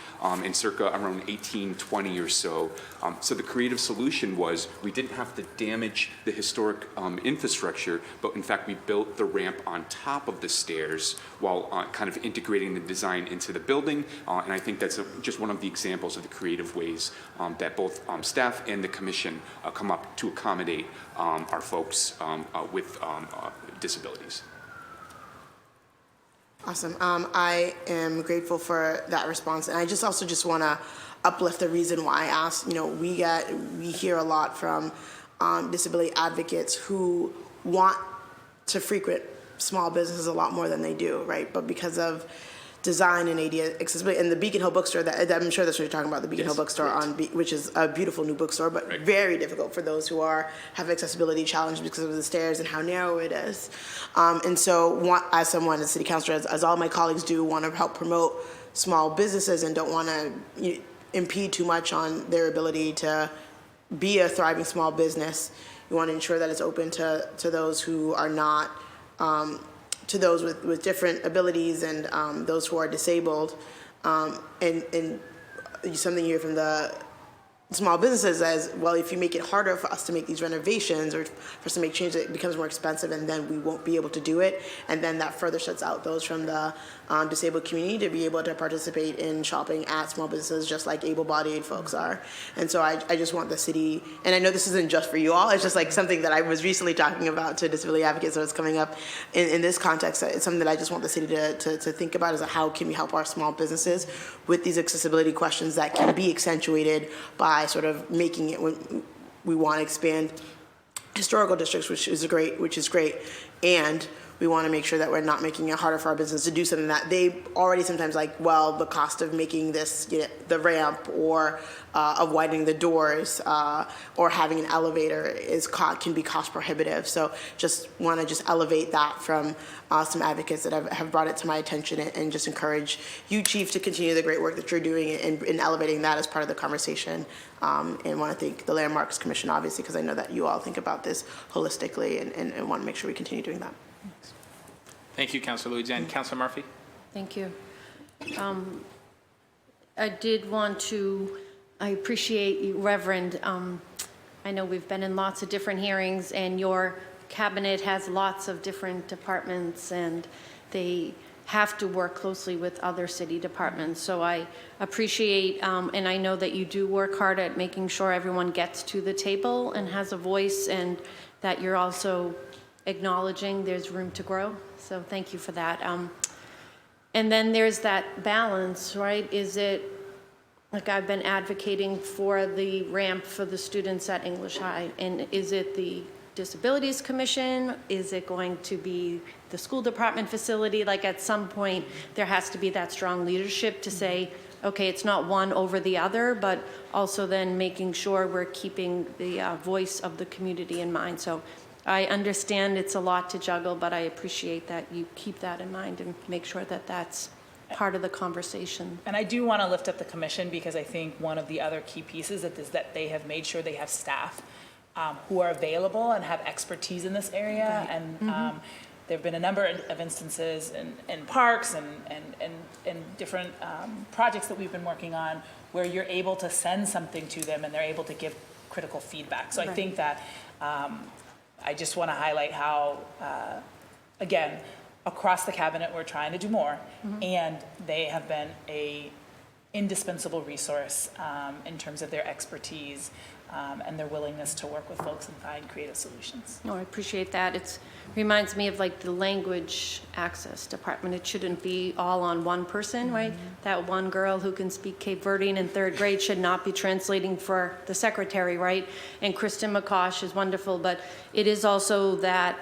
in circa around 1820 or so. So the creative solution was we didn't have to damage the historic infrastructure, but in fact we built the ramp on top of the stairs while kind of integrating the design into the building. And I think that's just one of the examples of the creative ways that both staff and the commission come up to accommodate our folks with disabilities. Awesome. I am grateful for that response. And I just want to uplift the reason why I asked. We hear a lot from disability advocates who want to frequent small businesses a lot more than they do, right? But because of design and ADA accessibility, and the Beacon Hill bookstore, I'm sure that's what you're talking about, the Beacon Hill bookstore, which is a beautiful new bookstore, but very difficult for those who have accessibility challenges because of the stairs and how narrow it is. And so as someone, as city councilor, as all my colleagues do, want to help promote small businesses and don't want to impede too much on their ability to be a thriving small business. We want to ensure that it's open to those who are not, to those with different abilities and those who are disabled. And something you hear from the small businesses as well, if you make it harder for us to make these renovations or for us to make changes, it becomes more expensive and then we won't be able to do it. And then that further shuts out those from the disabled community to be able to participate in shopping at small businesses just like able-bodied folks are. And so I just want the city, and I know this isn't just for you all, it's just like something that I was recently talking about to disability advocates, so it's coming up in this context. It's something that I just want the city to think about, is how can we help our small businesses with these accessibility questions that can be accentuated by sort of making it, when we want to expand historical districts, which is great, and we want to make sure that we're not making it harder for our business to do something that they already sometimes like, well, the cost of making this, the ramp or of widening the doors or having an elevator can be cost prohibitive. So just want to just elevate that from some advocates that have brought it to my attention, and just encourage you, Chief, to continue the great work that you're doing in elevating that as part of the conversation. And want to thank the Landmarks Commission, obviously, because I know that you all think about this holistically and want to make sure we continue doing that. Thank you, Councilor Luigi. And Councilor Murphy? Thank you. I did want to, I appreciate you, Reverend. I know we've been in lots of different hearings, and your cabinet has lots of different departments, and they have to work closely with other city departments. So I appreciate, and I know that you do work hard at making sure everyone gets to the table and has a voice, and that you're also acknowledging there's room to grow. So thank you for that. And then there's that balance, right? Is it, like I've been advocating for the ramp for the students at English High, and is it the Disabilities Commission? Is it going to be the school department facility? Like at some point, there has to be that strong leadership to say, okay, it's not one over the other, but also then making sure we're keeping the voice of the community in mind. So I understand it's a lot to juggle, but I appreciate that you keep that in mind and make sure that that's part of the conversation. And I do want to lift up the commission, because I think one of the other key pieces is that they have made sure they have staff who are available and have expertise in this area. Right. And there have been a number of instances in parks and different projects that we've been working on where you're able to send something to them and they're able to give critical feedback. So right. I think that I just want to highlight how, again, across the cabinet, we're trying to do more, and they have been a indispensable resource in terms of their expertise and their willingness to work with folks and find creative solutions. No, I appreciate that. It reminds me of like the language access department. It shouldn't be all on one person, right? That one girl who can speak Cape Verdean in 3rd grade should not be translating for the secretary, right? And Kristen McCosh is wonderful, but it is also that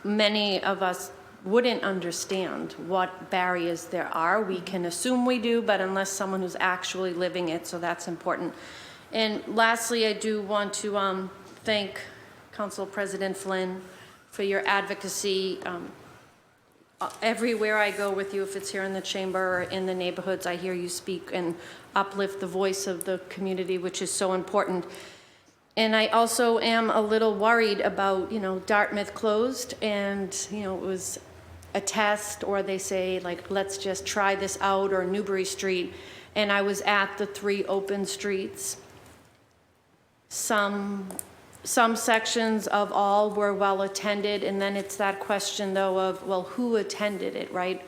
many of us wouldn't understand what barriers there are. We can assume we do, but unless someone who's actually living it, so that's important. And lastly, I do want to thank Council President Flynn for your advocacy. Everywhere I go with you, if it's here in the chamber or in the neighborhoods, I hear you speak and uplift the voice of the community, which is so important. And I also am a little worried about, Dartmouth closed, and, it was a test, or they say, like, let's just try this out, or Newbury Street. And I was at the 3 open streets. Some sections of all were well attended, and then it's that question, though, of, well, who attended it, right?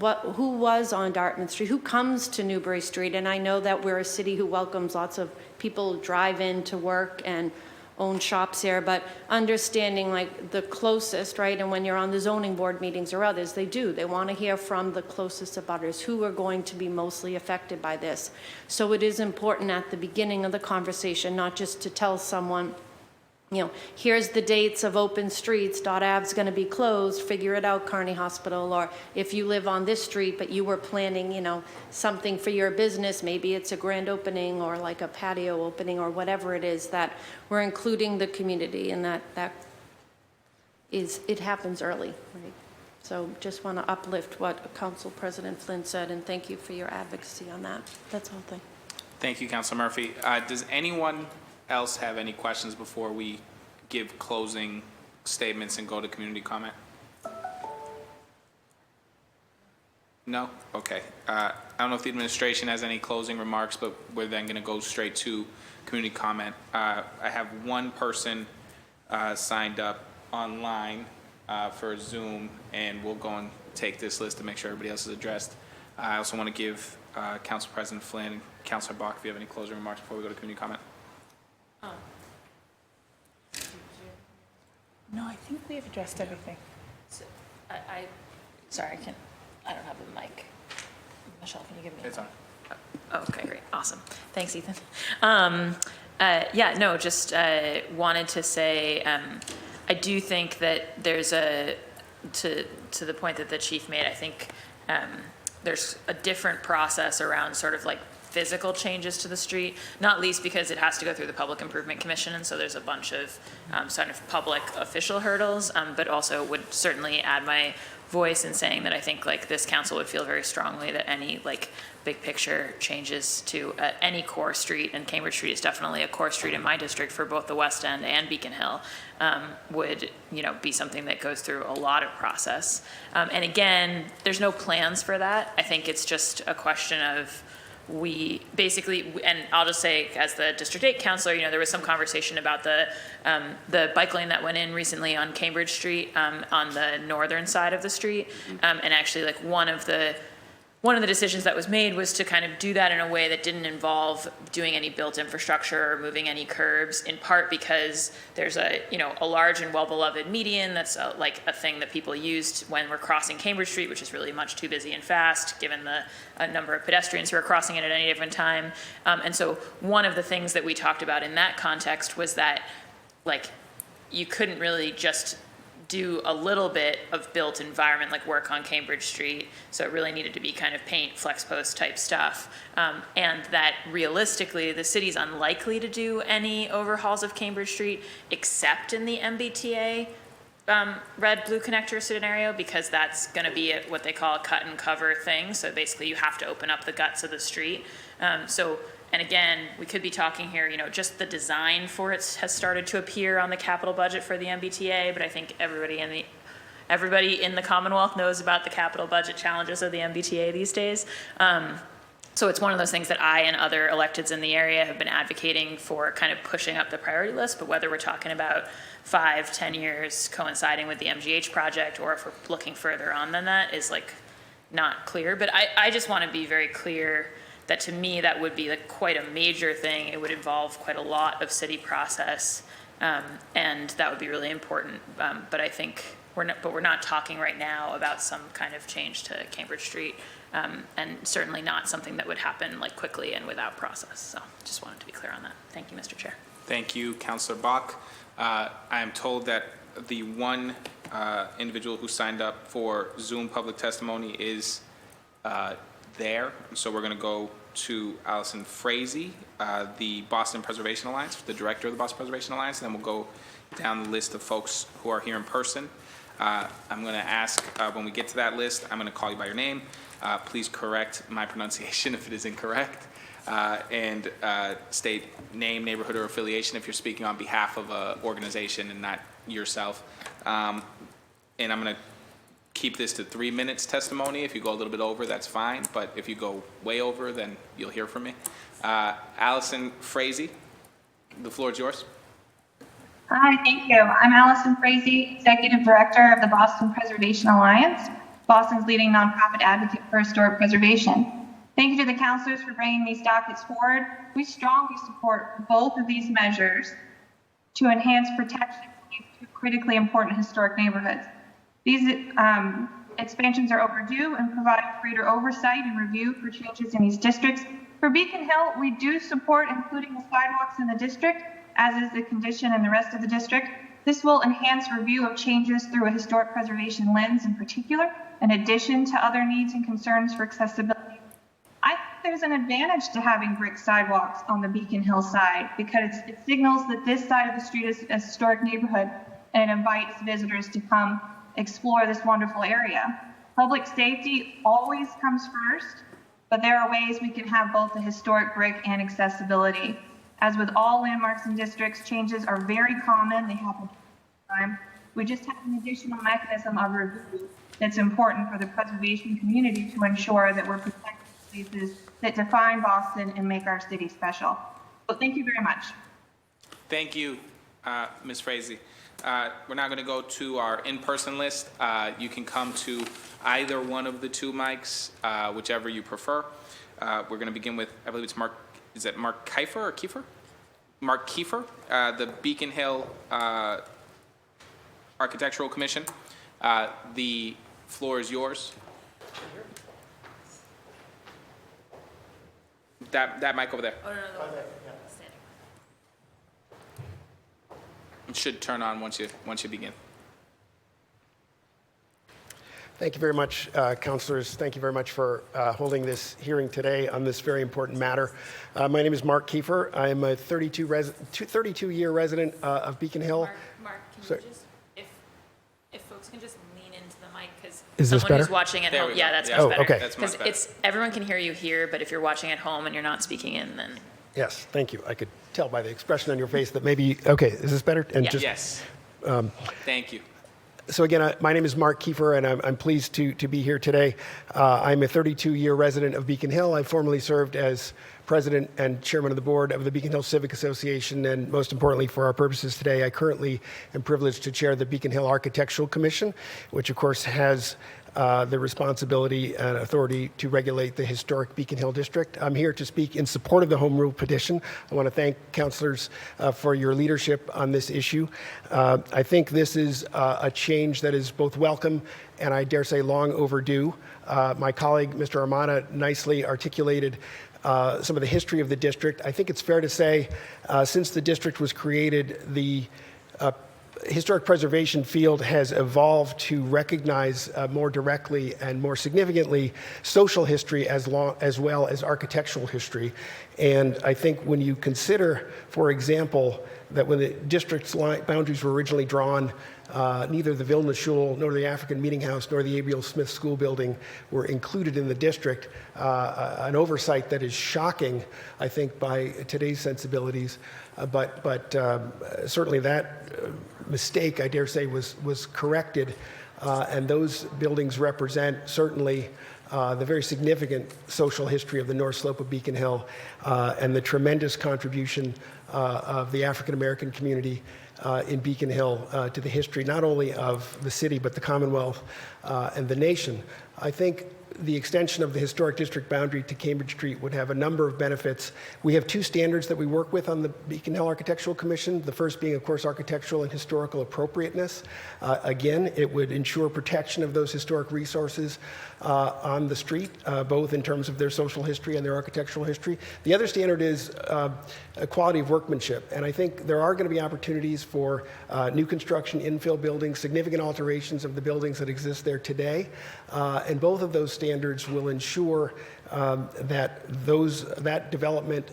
Who was on Dartmouth Street? Who comes to Newbury Street? And I know that we're a city who welcomes lots of people drive in to work and own shops here, but understanding like the closest, right? And when you're on the zoning board meetings or others, they want to hear from the closest abutters who are going to be mostly affected by this. So it is important at the beginning of the conversation, not just to tell someone, here's the dates of open streets, Av's going to be closed, figure it out, Kearney Hospital, or if you live on this street, but you were planning, something for your business, maybe it's a grand opening or like a patio opening or whatever it is, that we're including the community, and it happens early, right? So just want to uplift what Council President Flynn said, and thank you for your advocacy on that. That's all. Thank you, Councilor Murphy. Does anyone else have any questions before we give closing statements and go to community comment? No? Okay. I don't know if the administration has any closing remarks, but we're then going to go straight to community comment. I have one person signed up online for Zoom, and we'll go and take this list to make sure everybody else is addressed. I also want to give Council President Flynn and Councilor Bach, if you have any closing remarks before we go to community comment. No, I think we have addressed everything. So, sorry, I don't have a mic. Michelle, can you give me? It's on. Oh, okay, great, awesome. Thanks, Ethan. Yeah, no, just wanted to say, I do think that there's to the point that the chief made, I think there's a different process around sort of like physical changes to the street, not least because it has to go through the Public Improvement Commission, and so there's a bunch of sort of public official hurdles, but also would certainly add my voice in saying that I think like this council would feel very strongly that any like big picture changes to any core street, and Cambridge Street is definitely a core street in my district for both the West End and Beacon Hill, would be something that goes through a lot of process. And again, there's no plans for that. I think it's just a question of we basically, and I'll just say as the District 8 councilor, there was some conversation about the bike lane that went in recently on Cambridge Street on the northern side of the street. And actually like one of the decisions that was made was to kind of do that in a way that didn't involve doing any built infrastructure or moving any curbs, in part because there's a large and well-beloved median that's like a thing that people used when we're crossing Cambridge Street, which is really much too busy and fast given the number of pedestrians who are crossing it at any different time. And so one of the things that we talked about in that context was that like you couldn't really just do a little bit of built environment like work on Cambridge Street, so it really needed to be kind of paint, flex post type stuff, and that realistically the city's unlikely to do any overhauls of Cambridge Street except in the MBTA red-blue connector scenario, because that's going to be what they call a cut and cover thing, so basically you have to open up the guts of the street. And again, we could be talking here, just the design for it has started to appear on the capital budget for the MBTA, but I think everybody in the Commonwealth knows about the capital budget challenges of the MBTA these days. So it's one of those things that I and other electeds in the area have been advocating for, kind of pushing up the priority list, but whether we're talking about 5-10 years coinciding with the MGH project, or if we're looking further on than that, is like not clear. But I just want to be very clear that to me that would be like quite a major thing. It would involve quite a lot of city process, and that would be really important. But I think we're not talking right now about some kind of change to Cambridge Street, and certainly not something that would happen like quickly and without process. So just wanted to be clear on that. Thank you, Mr. Chair. Thank you, Councilor Bach. I am told that the one individual who signed up for Zoom public testimony is there. So we're going to go to Allison Frazee, the Boston Preservation Alliance, the director of the Boston Preservation Alliance, and then we'll go down the list of folks who are here in person. I'm going to ask, when we get to that list, I'm going to call you by your name. Please correct my pronunciation if it is incorrect, and state name, neighborhood, or affiliation if you're speaking on behalf of an organization and not yourself. And I'm going to keep this to 3 minutes testimony. If you go a little bit over, that's fine. But if you go way over, then you'll hear from me. Allison Frazee, the floor is yours. Hi, thank you. I'm Allison Frazee, Executive Director of the Boston Preservation Alliance, Boston's leading nonprofit advocate for historic preservation. Thank you to the councilors for bringing these dockets forward. We strongly support both of these measures to enhance protection for these two critically important historic neighborhoods. These expansions are overdue and provide greater oversight and review for changes in these districts. For Beacon Hill, we do support including the sidewalks in the district, as is the condition in the rest of the district. This will enhance review of changes through a historic preservation lens in particular, in addition to other needs and concerns for accessibility. I think there's an advantage to having brick sidewalks on the Beacon Hill side, because it signals that this side of the street is a historic neighborhood, and it invites visitors to come explore this wonderful area. Public safety always comes first, but there are ways we can have both the historic brick and accessibility. As with all landmarks and districts, changes are very common. They happen all the time. We just have an additional mechanism of review that's important for the preservation community to ensure that we're protecting places that define Boston and make our city special. So thank you very much. Thank you, Ms. Frazee. We're now going to go to our in-person list. You can come to either one of the two mics, whichever you prefer. We're going to begin with, I believe it's Mark, is it Mark Kiefer or Kiefer? Mark Kiefer, the Beacon Hill Architectural Commission. The floor is yours. That mic over there. Oh, no. Standing. It should turn on once you begin. Thank you very much, councilors. Thank you very much for holding this hearing today on this very important matter. My name is Mark Kiefer. I am a 32-year resident of Beacon Hill. Mark, can Sorry. you just, if folks can just lean into the mic, because Is this someone who's better? watching at There home, we go. yeah, that's Yeah. much Oh, better. okay. That's much Because better. everyone can hear you here, but if you're watching at home and you're not speaking in, then Yes, thank you. I could tell by the expression on your face that maybe, okay, is this better? And Yeah. just Yes. Thank you. So again, my name is Mark Kiefer, and I'm pleased to be here today. I'm a 32-year resident of Beacon Hill. I formerly served as president and chairman of the board of the Beacon Hill Civic Association, and most importantly for our purposes today, I currently am privileged to chair the Beacon Hill Architectural Commission, which of course has the responsibility and authority to regulate the historic Beacon Hill district. I'm here to speak in support of the home rule petition. I want to thank councilors for your leadership on this issue. I think this is a change that is both welcome and I dare say long overdue. My colleague, Mr. Armada, nicely articulated some of the history of the district. I think it's fair to say since the district was created, the historic preservation field has evolved to recognize more directly and more significantly social history as well as architectural history. And I think when you consider, for example, that when the district's boundaries were originally drawn, neither the Vilna Shul nor the African Meeting House nor the Abiel Smith School building were included in the district, an oversight that is shocking, I think, by today's sensibilities. But certainly that mistake, I dare say, was corrected, and those buildings represent certainly the very significant social history of the North Slope of Beacon Hill and the tremendous contribution of the African American community in Beacon Hill to the history not only of the city but the Commonwealth and the nation. I think the extension of the historic district boundary to Cambridge Street would have a number of benefits. We have two standards that we work with on the Beacon Hill Architectural Commission, the first being, of course, architectural and historical appropriateness. Again, it would ensure protection of those historic resources on the street, both in terms of their social history and their architectural history. The other standard is quality of workmanship, and I think there are going to be opportunities for new construction, infill buildings, significant alterations of the buildings that exist there today, and both of those standards will ensure that development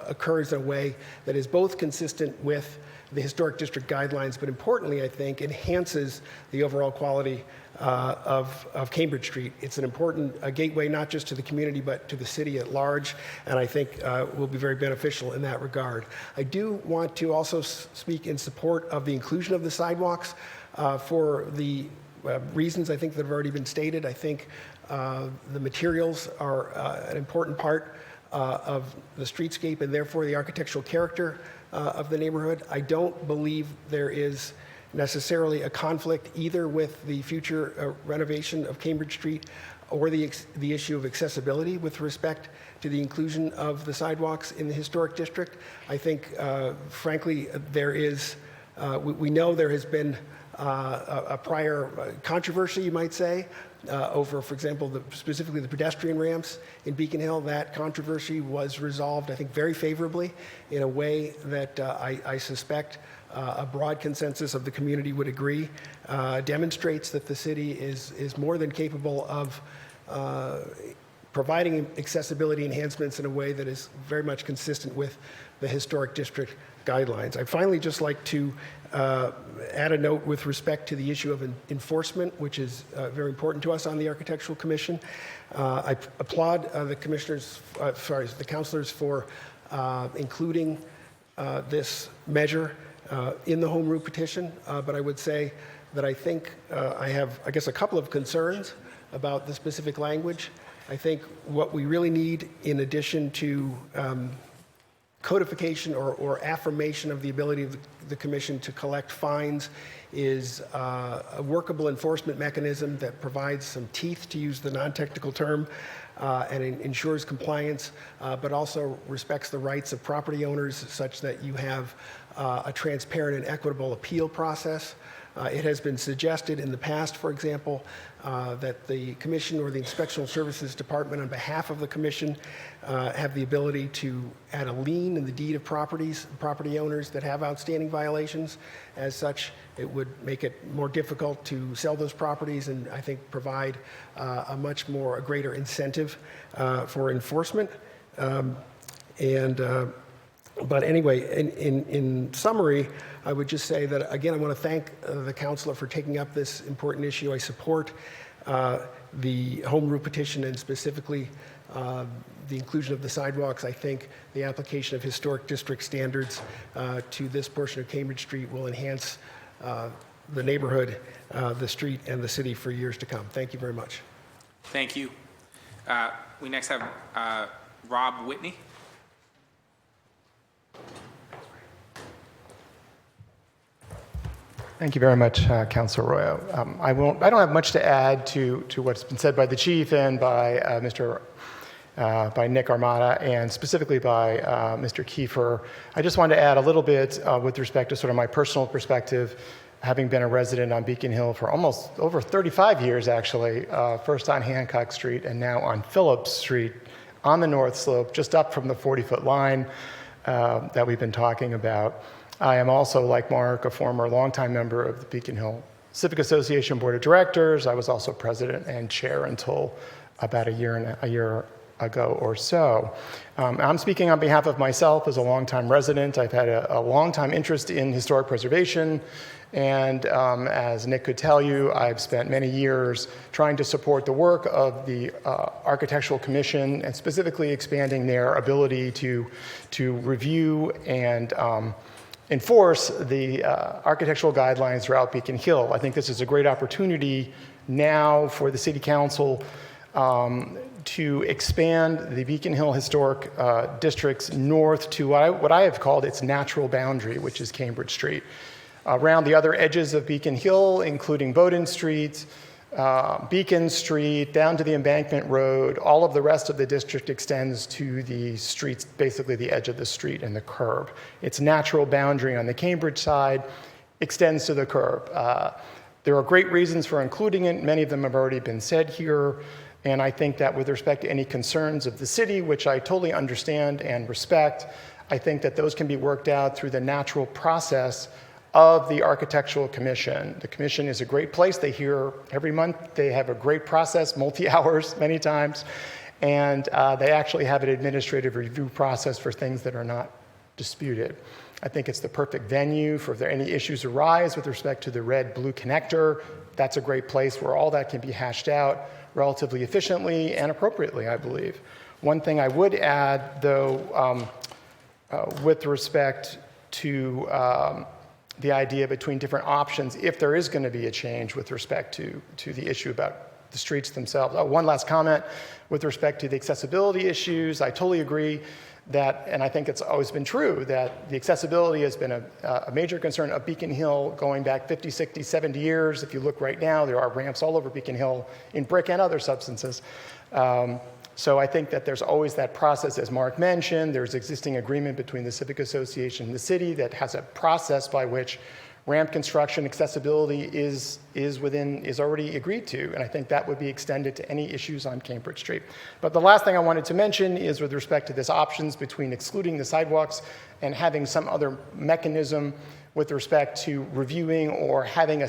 occurs in a way that is both consistent with the historic district guidelines, but importantly, I think, enhances the overall quality of Cambridge Street. It's an important gateway not just to the community but to the city at large, and I think will be very beneficial in that regard. I do want to also speak in support of the inclusion of the sidewalks for the reasons I think that have already been stated. I think the materials are an important part of the streetscape and therefore the architectural character of the neighborhood. I don't believe there is necessarily a conflict either with the future renovation of Cambridge Street or the issue of accessibility with respect to the inclusion of the sidewalks in the historic district. I think, frankly, there is, we know there has been a prior controversy, you might say, over, for example, specifically the pedestrian ramps in Beacon Hill. That controversy was resolved, I think, very favorably in a way that I suspect a broad consensus of the community would agree, demonstrates that the city is more than capable of providing accessibility enhancements in a way that is very much consistent with the historic district guidelines. I'd finally just like to add a note with respect to the issue of enforcement, which is very important to us on the Architectural Commission. I applaud the councilors for including this measure in the home rule petition, but I would say that I think I have, I guess, a couple of concerns about the specific language. I think what we really need, in addition to codification or affirmation of the ability of the Commission to collect fines, is a workable enforcement mechanism that provides some teeth, to use the non-technical term, and ensures compliance, but also respects the rights of property owners such that you have a transparent and equitable appeal process. It has been suggested in the past, for example, that the Commission or the Inspectional Services Department, on behalf of the Commission, have the ability to add a lien in the deed of property owners that have outstanding violations. As such, it would make it more difficult to sell those properties, and I think provide a greater incentive for enforcement. But anyway, in summary, I would just say that, again, I want to thank the councilor for taking up this important issue. I support the home rule petition, and specifically the inclusion of the sidewalks. I think the application of historic district standards to this portion of Cambridge Street will enhance the neighborhood, the street, and the city for years to come. Thank you very much. Thank you. We next have Rob Whitney. Thank you very much, Councilor Arroyo. I don't have much to add to what's been said by the chief and by by Nick Armada, and specifically by Mr. Kiefer. I just wanted to add a little bit with respect to sort of my personal perspective, having been a resident on Beacon Hill for almost over 35 years, actually, first on Hancock Street and now on Phillips Street on the North Slope, just up from the 40-foot line that we've been talking about. I am also, like Mark, a former longtime member of the Beacon Hill Civic Association Board of Directors. I was also president and chair until about a year ago or so. I'm speaking on behalf of myself as a longtime resident. I've had a longtime interest in historic preservation, and as Nick could tell you, I've spent many years trying to support the work of the Architectural Commission, and specifically expanding their ability to review and enforce the architectural guidelines throughout Beacon Hill. I think this is a great opportunity now for the City Council to expand the Beacon Hill Historic District's north to what I have called its natural boundary, which is Cambridge Street. Around the other edges of Beacon Hill, including Bowdoin Street, Beacon Street, down to the Embankment Road, all of the rest of the district extends to the streets, basically the edge of the street and the curb. Its natural boundary on the Cambridge side extends to the curb. There are great reasons for including it. Many of them have already been said here. And I think that with respect to any concerns of the city, which I totally understand and respect, I think that those can be worked out through the natural process of the Architectural Commission. The commission is a great place. They hear every month. They have a great process, multi-hours many times, and they actually have an administrative review process for things that are not disputed. I think it's the perfect venue for if there any issues arise with respect to the red-blue connector. That's a great place where all that can be hashed out relatively efficiently and appropriately, I believe. One thing I would add, though, with respect to the idea between different options, if there is going to be a change with respect to the issue about the streets themselves. One last comment with respect to the accessibility issues. I totally agree that, and I think it's always been true, that the accessibility has been a major concern of Beacon Hill going back 50, 60, 70 years. If you look right now, there are ramps all over Beacon Hill in brick and other substances. So I think that there's always that process, as Mark mentioned. There's existing agreement between the Civic Association and the city that has a process by which ramp construction accessibility is already agreed to, and I think that would be extended to any issues on Cambridge Street. But the last thing I wanted to mention is with respect to this options between excluding the sidewalks and having some other mechanism with respect to reviewing or having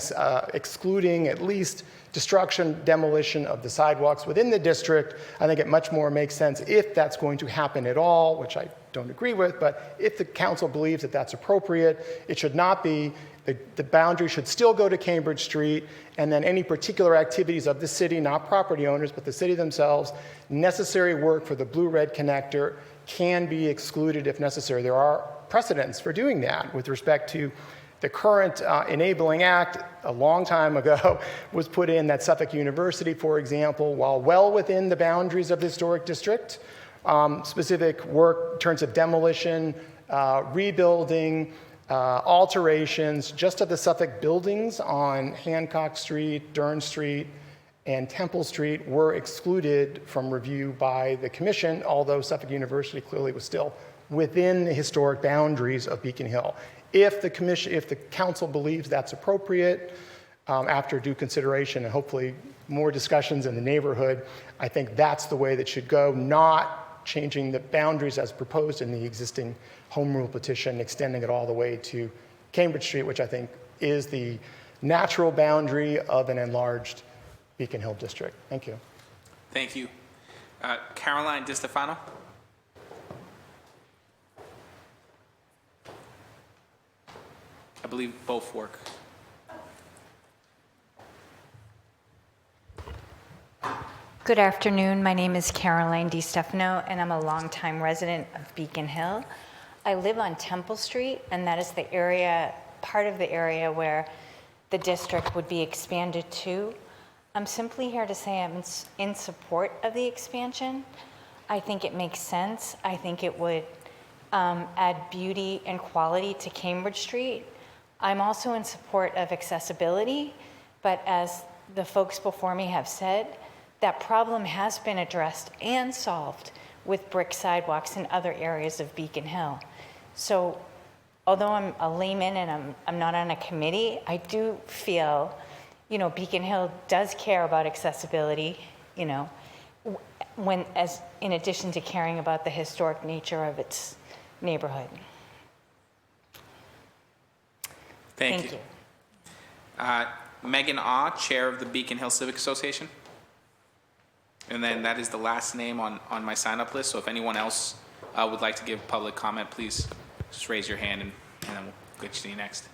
excluding at least destruction, demolition of the sidewalks within the district. I think it much more makes sense if that's going to happen at all, which I don't agree with, but if the council believes that that's appropriate, it should not be. The boundary should still go to Cambridge Street, and then any particular activities of the city, not property owners, but the city themselves, necessary work for the blue-red connector can be excluded if necessary. There are precedents for doing that with respect to the current enabling act a long time ago was put in that Suffolk University, for example, while well within the boundaries of the historic district, specific work in terms of demolition, rebuilding, alterations just of the Suffolk buildings on Hancock Street, Dern Street, and Temple Street were excluded from review by the commission, although Suffolk University clearly was still within the historic boundaries of Beacon Hill. If the council believes that's appropriate, after due consideration and hopefully more discussions in the neighborhood, I think that's the way that should go, not changing the boundaries as proposed in the existing home rule petition, extending it all the way to Cambridge Street, which I think is the natural boundary of an enlarged Beacon Hill district. Thank you. Thank you. Caroline DiStefano. I believe both work. Good afternoon. My name is Caroline DiStefano, and I'm a longtime resident of Beacon Hill. I live on Temple Street, and that is the area, part of the area where the district would be expanded to. I'm simply here to say I'm in support of the expansion. I think it makes sense. I think it would add beauty and quality to Cambridge Street. I'm also in support of accessibility, but as the folks before me have said, that problem has been addressed and solved with brick sidewalks in other areas of Beacon Hill. So although I'm a layman and I'm not on a committee, I do feel, Beacon Hill does care about accessibility, in addition to caring about the historic nature of its neighborhood. Thank you. Megan Ah, Chair of the Beacon Hill Civic Association. And then that is the last name on my sign-up list. So if anyone else would like to give public comment, please just raise your hand and then we'll get to you next.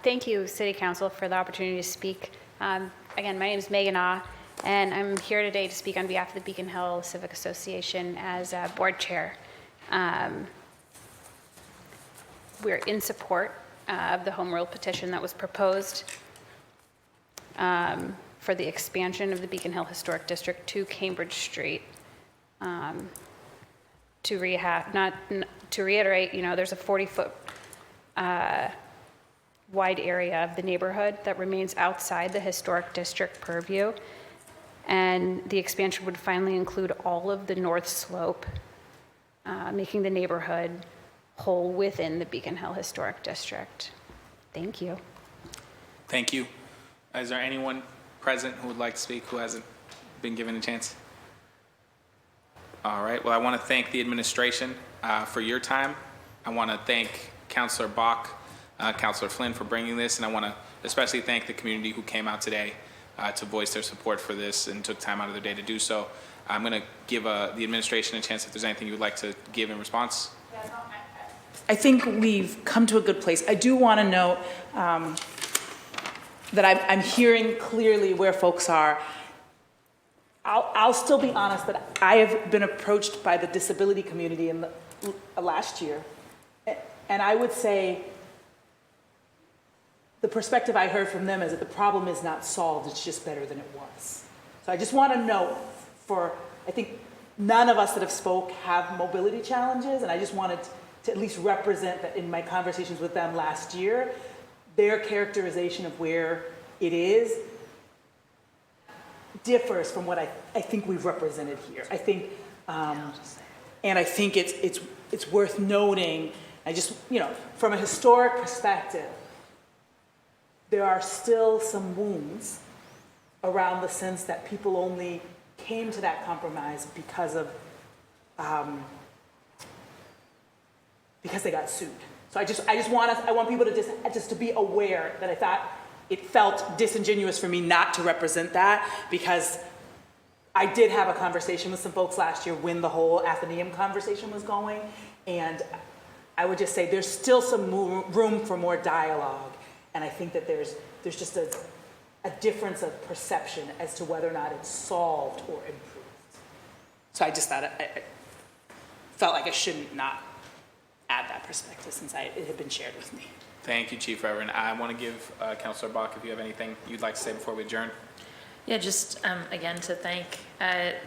Thank you, City Council, for the opportunity to speak. Again, my name is Megan Ah, and I'm here today to speak on behalf of the Beacon Hill Civic Association as board chair. We're in support of the home rule petition that was proposed for the expansion of the Beacon Hill Historic District to Cambridge Street. To reiterate, there's a 40-foot wide area of the neighborhood that remains outside the historic district purview, and the expansion would finally include all of the north slope, making the neighborhood whole within the Beacon Hill Historic District. Thank you. Thank you. Is there anyone present who would like to speak who hasn't been given a chance? All right. Well, I want to thank the administration for your time. I want to thank Councilor Bach, Councilor Flynn for bringing this, and I want to especially thank the community who came out today to voice their support for this and took time out of their day to do so. I'm going to give the administration a chance if there's anything you would like to give in response. I think we've come to a good place. I do want to note that I'm hearing clearly where folks are. I'll still be honest that I have been approached by the disability community in the last year, and I would say the perspective I heard from them is that the problem is not solved, it's just better than it was. So I just want to note I think none of us that have spoke have mobility challenges, and I just wanted to at least represent that in my conversations with them last year, their characterization of where it is differs from what I think we've represented here. I think, and I think it's worth noting, I just, from a historic perspective, there are still some wounds around the sense that people only came to that compromise because they got sued. So I want people to just to be aware that I thought it felt disingenuous for me not to represent that, because I did have a conversation with some folks last year when the whole Athenaeum conversation was going, and I would just say there's still some room for more dialogue, and I think that there's just a difference of perception as to whether or not it's solved or improved. So I just thought felt like I shouldn't not add that perspective since it had been shared with me. Thank you, Chief Reverend. I want to give Councilor Bach, if you have anything you'd like to say before we adjourn. Yeah, just again to thank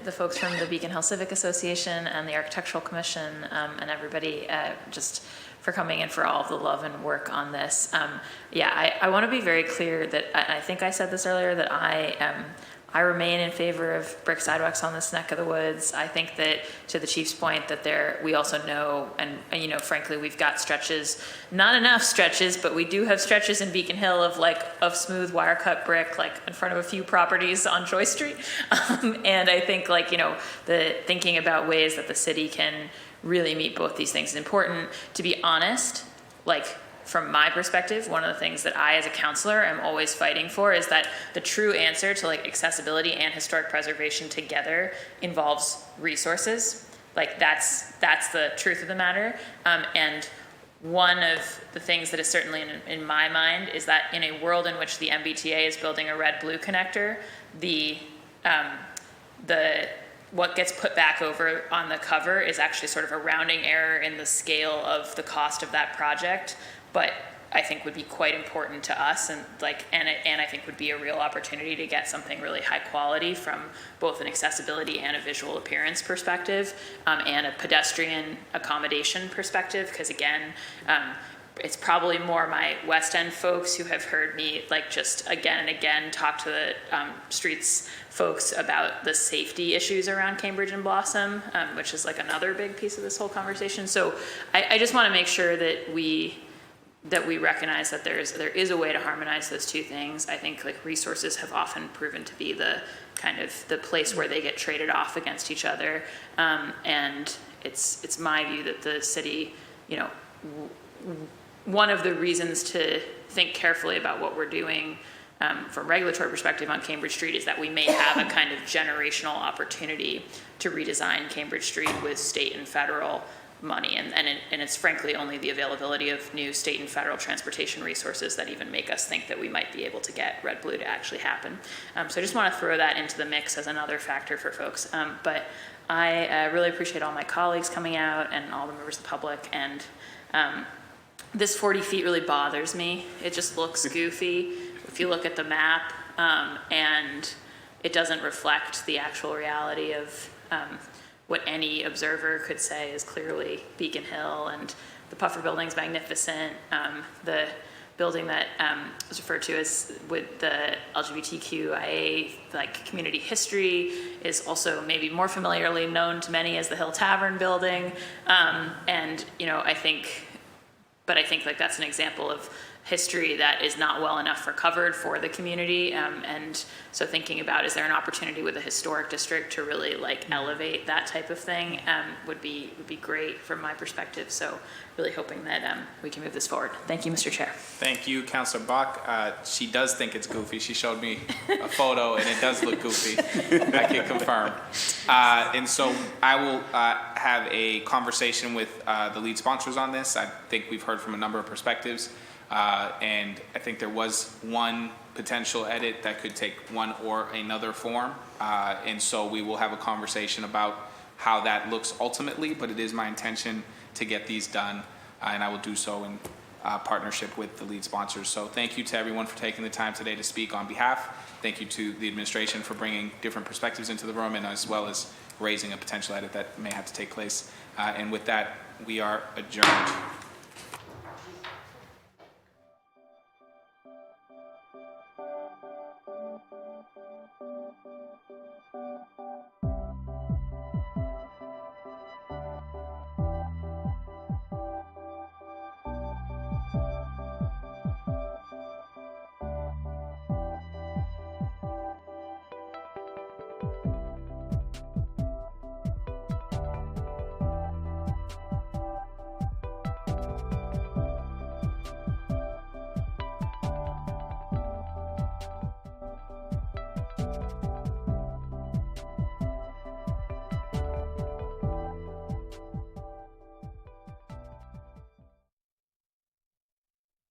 the folks from the Beacon Hill Civic Association and the Architectural Commission and everybody just for coming in, for all of the love and work on this. I want to be very clear that I think I said this earlier, that I remain in favor of brick sidewalks on this neck of the woods. I think that, to the chief's point, that we also know, and you know, frankly, we've got stretches, not enough stretches, but we do have stretches in Beacon Hill of smooth wire cut brick, like in front of a few properties on Joy Street. And I think, like, you know, the thinking about ways that the city can really meet both these things is important. To be honest, like, from my perspective, one of the things that I, as a counselor, am always fighting for is that the true answer to, like, accessibility and historic preservation together involves resources. Like, that's the truth of the matter. And one of the things that is certainly in my mind is that in a world in which the MBTA is building a red-blue connector, what gets put back over on the cover is actually sort of a rounding error in the scale of the cost of that project, but I think would be quite important to us, and I think would be a real opportunity to get something really high quality from both an accessibility and a visual appearance perspective, and a pedestrian accommodation perspective, because again, it's probably more my West End folks who have heard me, like, just again and again talk to the streets folks about the safety issues around Cambridge and Blossom, which is like another big piece of this whole conversation. So I just want to make sure that we recognize that there is a way to harmonize those two things. I think, like, resources have often proven to be the kind of the place where they get traded off against each other, and it's my view that the city, you know, one of the reasons to think carefully about what we're doing from a regulatory perspective on Cambridge Street is that we may have a kind of generational opportunity to redesign Cambridge Street with state and federal money, and it's frankly only the availability of new state and federal transportation resources that even make us think that we might be able to get red blue to actually happen. So I just want to throw that into the mix as another factor for folks. But I really appreciate all my colleagues coming out and all the members of the public, and this 40 feet really bothers me. It just looks goofy if you look at the map, and it doesn't reflect the actual reality of what any observer could say is clearly Beacon Hill. And the Puffer Building's magnificent. The building that was referred to as with the LGBTQIA, like, community history is also maybe more familiarly known to many as the Hill Tavern building. And, you know, I think like that's an example of history that is not well enough recovered for the community. And so thinking about, is there an opportunity with a historic district to really, like, elevate that type of thing would be great from my perspective. So really hoping that we can move this forward. Thank you, Mr. Chair. Thank you, Councilor Bach. She does think it's goofy. She showed me a photo, and it does look goofy. I can confirm. And so I will have a conversation with the lead sponsors on this. I think we've heard from a number of perspectives, and I think there was one potential edit that could take one or another form. And so we will have a conversation about how that looks ultimately, but it is my intention to get these done, and I will do so in partnership with the lead sponsors. So thank you to everyone for taking the time today to speak on behalf. Thank you to the administration for bringing different perspectives into the room, and as well as raising a potential edit that may have to take place. And with that, we are adjourned.